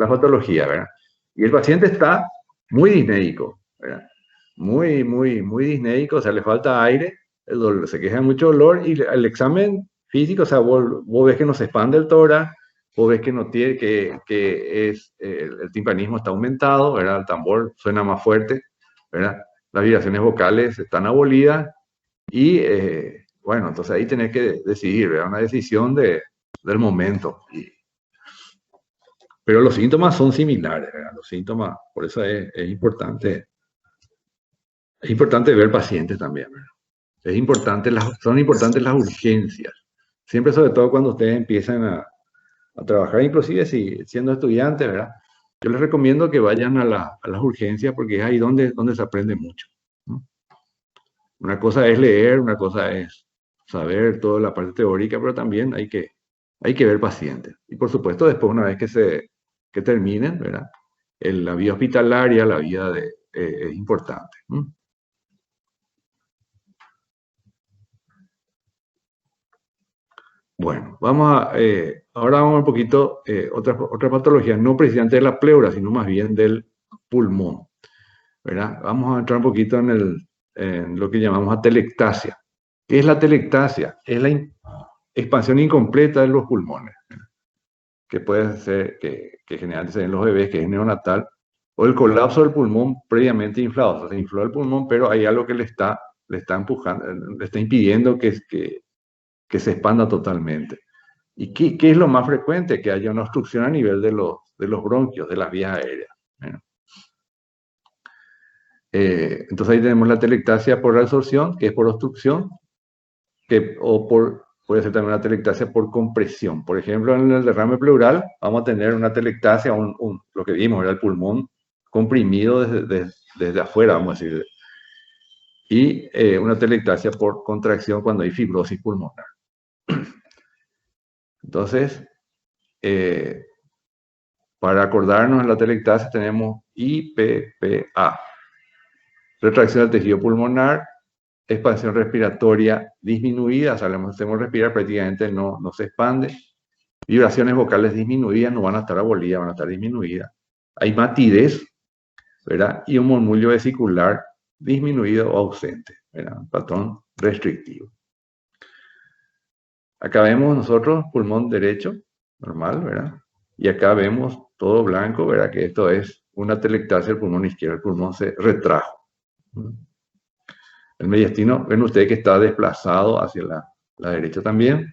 patología, ¿verdad? Y el paciente está muy disnéico, ¿verdad? Muy disnéico, o sea, le falta aire, se queja de mucho dolor y el examen físico, o sea, vos ves que no se expande el tórax, vos ves que no tiene, el timpanismo está aumentado, ¿verdad? El tambor suena más fuerte, ¿verdad? Las vibraciones vocales están abolidas y, bueno, entonces ahí tenés que decidir, ¿verdad? Una decisión del momento. Pero los síntomas son similares, ¿verdad? Los síntomas, por eso es importante. Es importante ver pacientes también, ¿verdad? Son importantes las urgencias. Siempre, sobre todo cuando ustedes empiezan a trabajar, inclusive siendo estudiantes, ¿verdad? Yo les recomiendo que vayan a las urgencias porque es ahí donde se aprende mucho, ¿no? Una cosa es leer, una cosa es saber toda la parte teórica, pero también hay que ver pacientes. Y por supuesto, después, una vez que terminen, ¿verdad? La vida hospitalaria, la vida es importante, ¿no? Bueno, ahora vamos un poquito otra patología, no precisamente de la pleura, sino más bien del pulmón, ¿verdad? Vamos a entrar un poquito en lo que llamamos atelectasia. ¿Qué es la atelectasia? Es la expansión incompleta de los pulmones, ¿verdad? Que puede ser, que generalmente se ven en los bebés, que es neonatal, o el colapso del pulmón previamente inflado. O sea, se infló el pulmón, pero hay algo que le está empujando, le está impidiendo que se expanda totalmente. ¿Y qué es lo más frecuente? Que haya una obstrucción a nivel de los bronquios, de las vías aéreas. Bueno. Entonces ahí tenemos la atelectasia por reabsorción, que es por obstrucción, puede ser también una atelectasia por compresión. Por ejemplo, en el derrame pleural vamos a tener una atelectasia, lo que vimos, era el pulmón comprimido desde afuera, vamos a decir, y una atelectasia por contracción cuando hay fibrosis pulmonar. Entonces, para acordarnos en la atelectasia tenemos IPPA, retracción del tejido pulmonar, expansión respiratoria disminuida, sabemos que respirar prácticamente no se expande, vibraciones vocales disminuidas, no van a estar abolidas, van a estar disminuidas. Hay matidez, ¿verdad? Y un murmullo vesicular disminuido o ausente, ¿verdad? Un patrón restrictivo. Acá vemos nosotros pulmón derecho, normal, ¿verdad? Y acá vemos todo blanco, ¿verdad? Que esto es una atelectasia del pulmón izquierdo, el pulmón se retrajo. El mediastino, ven ustedes que está desplazado hacia la derecha también.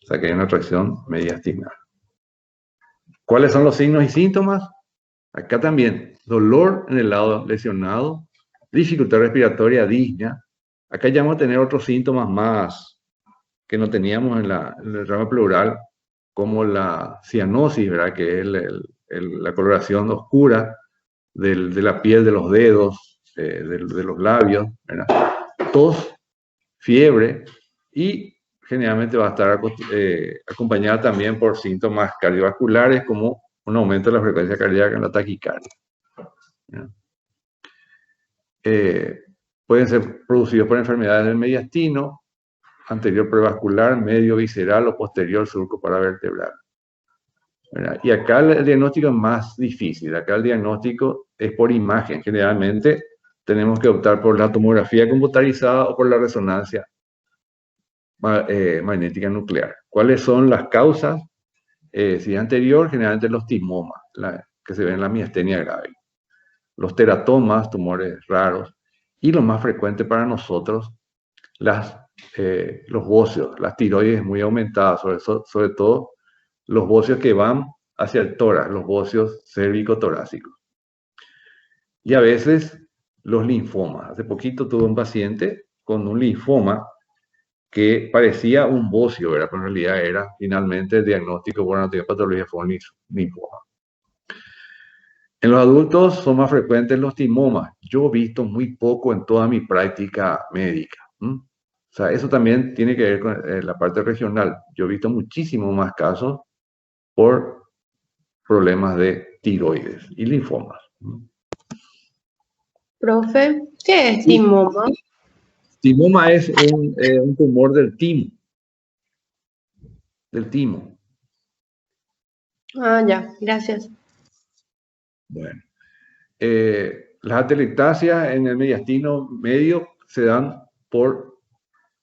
O sea que hay una tracción mediastinal. ¿Cuáles son los signos y síntomas? Acá también, dolor en el lado lesionado, dificultad respiratoria, disnea. Acá ya vamos a tener otros síntomas más que no teníamos en el ramo pleural, como la cianosis, ¿verdad? Que es la coloración oscura de la piel de los dedos, de los labios, ¿verdad? Tos, fiebre y generalmente va a estar acompañada también por síntomas cardiovasculares como un aumento de la frecuencia cardíaca en la taquicardia. Pueden ser producidos por enfermedades del mediastino, anterior prevascular, medio visceral o posterior surco paravertebral. ¿verdad? Y acá el diagnóstico es más difícil. Acá el diagnóstico es por imagen. Generalmente tenemos que optar por la tomografía computarizada o por la resonancia magnética nuclear. ¿Cuáles son las causas? Si es anterior, generalmente los timomas, que se ven en la miastenia grave. Los teratomas, tumores raros. Y lo más frecuente para nosotros, los bocios, las tiroides muy aumentadas, sobre todo los bocios que van hacia el tórax, los bocios cérvico-torácicos. Y a veces los linfomas. Hace poquito tuve un paciente con un linfoma que parecía un bocio, ¿verdad? Pero en realidad era finalmente el diagnóstico por anatomía fue un linfoma. En los adultos son más frecuentes los timomas. Yo he visto muy poco en toda mi práctica médica. O sea, eso también tiene que ver con la parte regional. Yo he visto muchísimos más casos por problemas de tiroides y linfomas. Profe, ¿qué es timoma? Timoma es un tumor del timo. Del timo. Ah, ya, gracias. Bueno. Las atelectasias en el mediastino medio se dan por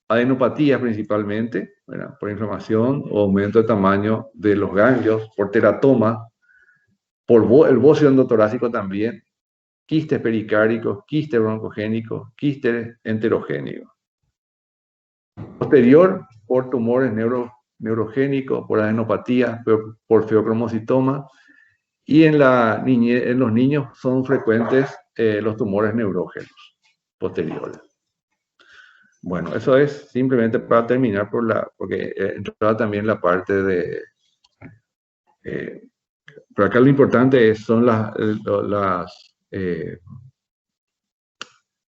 adenopatías principalmente, ¿verdad? Por inflamación o aumento de tamaño de los ganglios, por teratoma, por el bocio endotorácico también, quistes pericárdicos, quistes broncogénicos, quistes enterogénicos. Posterior, por tumores neurogénicos, por adenopatías, por feocromocitoma, y en los niños son frecuentes los tumores neurógenos posteriores. Bueno, eso es simplemente para terminar porque entraba también la parte de... pero acá lo importante son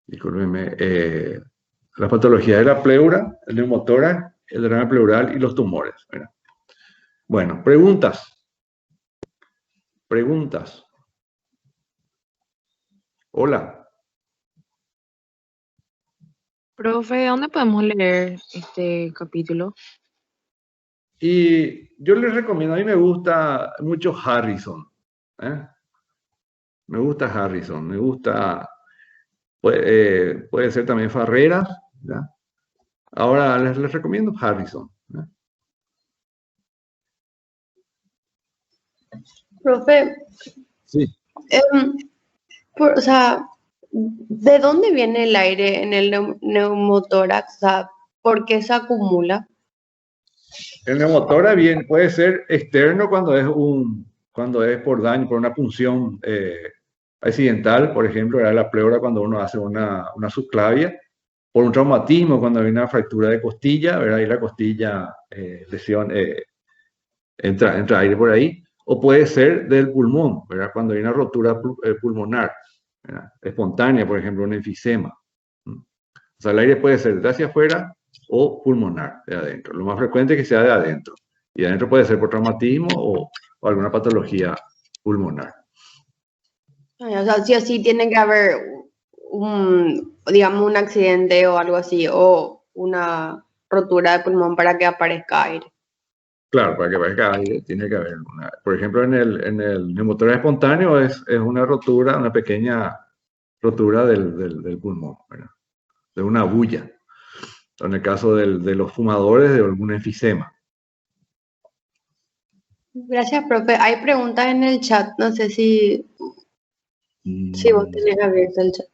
discúlpenme, la patología de la pleura, el neumotórax, el derrame pleural y los tumores, ¿verdad? Bueno, preguntas. Preguntas. Hola. Profe, ¿dónde podemos leer este capítulo? Y yo les recomiendo, a mí me gusta mucho Harrison. Me gusta Harrison, me gusta, puede ser también Farreras, ¿ya? Ahora les recomiendo Harrison. ¿Ya? Profe, Sí. o sea, ¿de dónde viene el aire en el neumotórax? O sea, ¿por qué se acumula? El neumotórax bien, puede ser externo cuando es por daño, por una punción accidental, por ejemplo, era la pleura cuando uno hace una subclavia, por un traumatismo cuando hay una fractura de costilla, ¿verdad? Y la costilla, lesión, entra aire por ahí, o puede ser del pulmón, ¿verdad? Cuando hay una rotura pulmonar, ¿verdad? Espontánea, por ejemplo, un enfisema. O sea, el aire puede ser de hacia afuera o pulmonar, de adentro. Lo más frecuente es que sea de adentro. Y de adentro puede ser por traumatismo o alguna patología pulmonar. O sea, sí o sí tiene que haber digamos, un accidente o algo así, o una rotura de pulmón para que aparezca aire. Claro, para que aparezca aire tiene que haber una. Por ejemplo, en el neumotórax espontáneo es una rotura, una pequeña rotura del pulmón, ¿verdad? De una bulla. En el caso de los fumadores, de algún enfisema. Gracias, profe. Hay preguntas en el chat. No sé si vos tenés abierto el chat.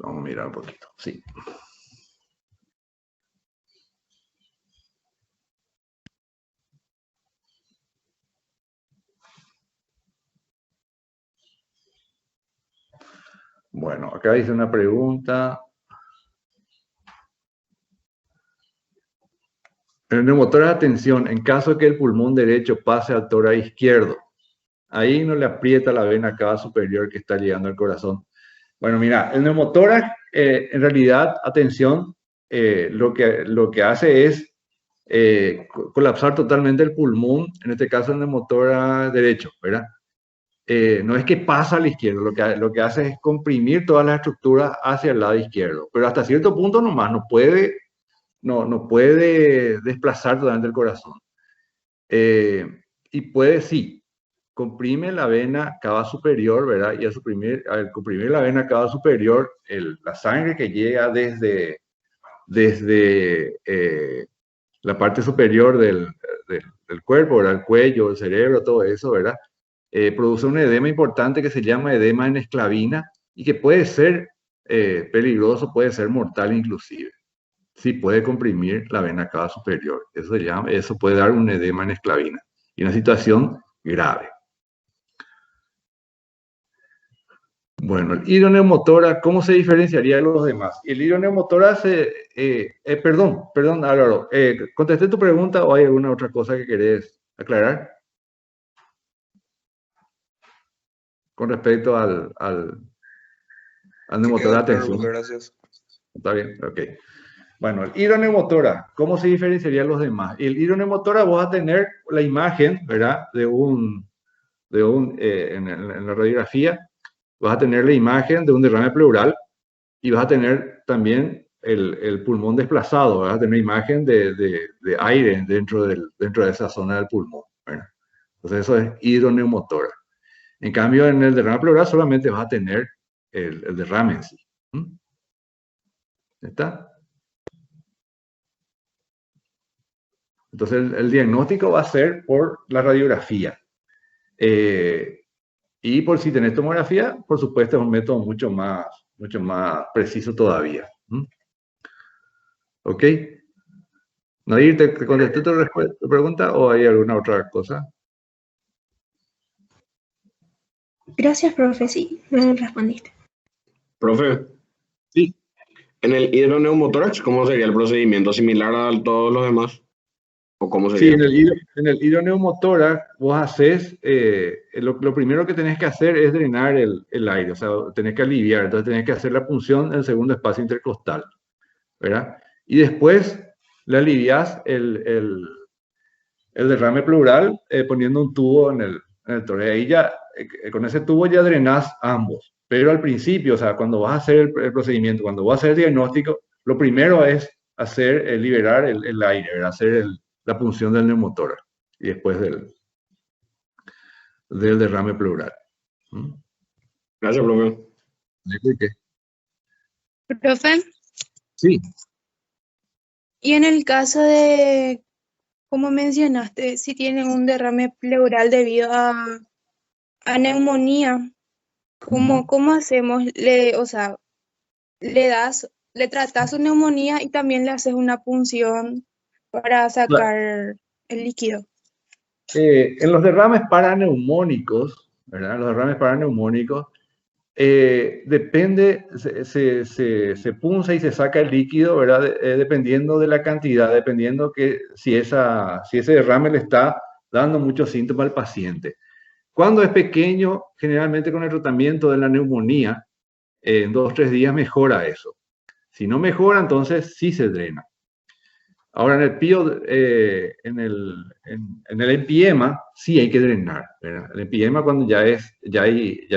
Vamos a mirar un poquito. Sí. Bueno, acá dice una pregunta. En el neumotórax, atención, en caso de que el pulmón derecho pase al tórax izquierdo, ahí no le aprieta la vena cava superior que está llegando al corazón. Bueno, mira, el neumotórax, en realidad, atención, lo que hace es colapsar totalmente el pulmón, en este caso el neumotórax derecho, ¿verdad? No es que pasa al izquierdo, lo que hace es comprimir todas las estructuras hacia el lado izquierdo, pero hasta cierto punto nomás, no puede desplazar totalmente el corazón. Y puede, sí, comprime la vena cava superior, ¿verdad? Y al comprimir la vena cava superior, la sangre que llega desde la parte superior del cuerpo, ¿verdad? El cuello, el cerebro, todo eso, ¿verdad? Produce un edema importante que se llama edema en esclavina y que puede ser peligroso, puede ser mortal inclusive. Sí puede comprimir la vena cava superior. Eso puede dar un edema en esclavina y una situación grave. Bueno, el hidroneumotórax, ¿cómo se diferenciaría de los demás? El hidroneumotórax, perdón, Álvaro, ¿contesté tu pregunta o hay alguna otra cosa que querés aclarar? Con respecto al neumotórax, atención. Gracias. Está bien, ok. Bueno, el hidroneumotórax, ¿cómo se diferenciaría de los demás? El hidroneumotórax vas a tener la imagen, ¿verdad? En la radiografía, vas a tener la imagen de un derrame pleural y vas a tener también el pulmón desplazado, vas a tener imagen de aire dentro de esa zona del pulmón, ¿verdad? Entonces eso es hidroneumotórax. En cambio, en el derrame pleural solamente vas a tener el derrame en sí. ¿Está? Entonces el diagnóstico va a ser por la radiografía. Y por si tenés tomografía, por supuesto es un método mucho más preciso todavía. ¿Ok? Nadir, ¿te contesté tu pregunta o hay alguna otra cosa? Gracias, profe. Sí, me respondiste. Profe, Sí. en el hidroneumotórax, ¿cómo sería el procedimiento? ¿Similar a todos los demás? ¿O cómo Sí, sería? en el hidroneumotórax vos haces, lo primero que tenés que hacer es drenar el aire, o sea, tenés que aliviar, entonces tenés que hacer la punción en el segundo espacio intercostal, ¿verdad? Y después le aliviás el derrame pleural poniendo un tubo en el tórax. Ahí ya, con ese tubo ya drenás ambos, pero al principio, o sea, cuando vas a hacer el procedimiento, cuando vas a hacer el diagnóstico, lo primero es liberar el aire, ¿verdad? Hacer la punción del neumotórax y después del derrame pleural. Gracias, profe. ¿Qué? Profe, Sí. y en el caso de, como mencionaste, si tienen un derrame pleural debido a neumonía, ¿cómo hacemos? O sea, le tratas su neumonía y también le haces una punción para sacar el líquido. En los derrames paraneumónicos, ¿verdad? Los derrames paraneumónicos, depende, se punza y se saca el líquido, ¿verdad? Dependiendo de la cantidad, dependiendo que si ese derrame le está dando muchos síntomas al paciente. Cuando es pequeño, generalmente con el tratamiento de la neumonía, en 2 o 3 días mejora eso. Si no mejora, entonces sí se drena. Ahora, en el PIO, en el empiema, sí hay que drenar, ¿verdad? El empiema cuando ya hay,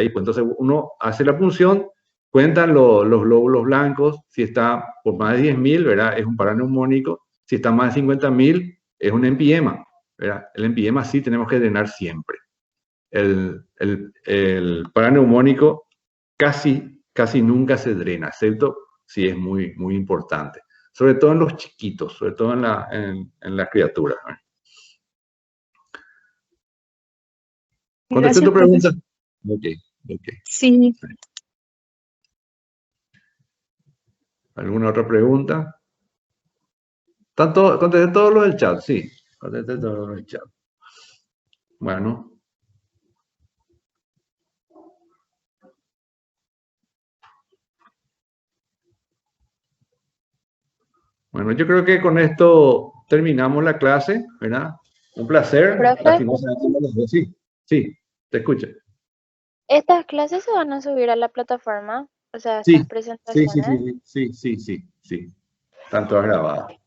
pues entonces uno hace la punción, cuentan los glóbulos blancos, si está por más de 10.000, ¿verdad? Es un paraneumónico, si está más de 50.000, es un empiema, ¿verdad? El empiema sí tenemos que drenar siempre. El paraneumónico casi nunca se drena, excepto si es muy, muy importante. Sobre todo en los chiquitos, sobre todo en las criaturas. ¿Contesté tu pregunta? Ok. Sí. ¿Alguna otra pregunta? Contesté todos los del chat, sí. Contesté todos los del chat. Bueno. Bueno, yo creo que con esto terminamos la clase, ¿verdad? Un placer. ¿Profe? Sí, te escucho. ¿Estas clases se van a subir a la plataforma? O sea, Sí, estas presentaciones. sí. Están todas grabadas.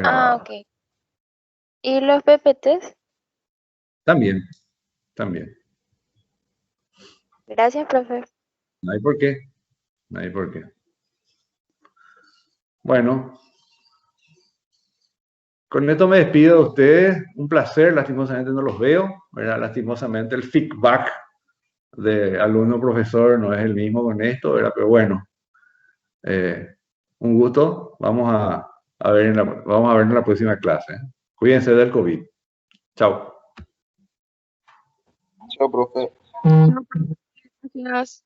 Ah, ok. ¿Y los PPTs? También. Gracias, profe. No hay por qué. Bueno. Con esto me despido de ustedes. Un placer, lastimosamente no los veo, ¿verdad? Lastimosamente el feedback de alumno-profesor no es el mismo con esto, ¿verdad? Pero bueno, un gusto. Vamos a ver en la próxima clase. Cuídense del COVID. Chao. Chao, profe. Gracias.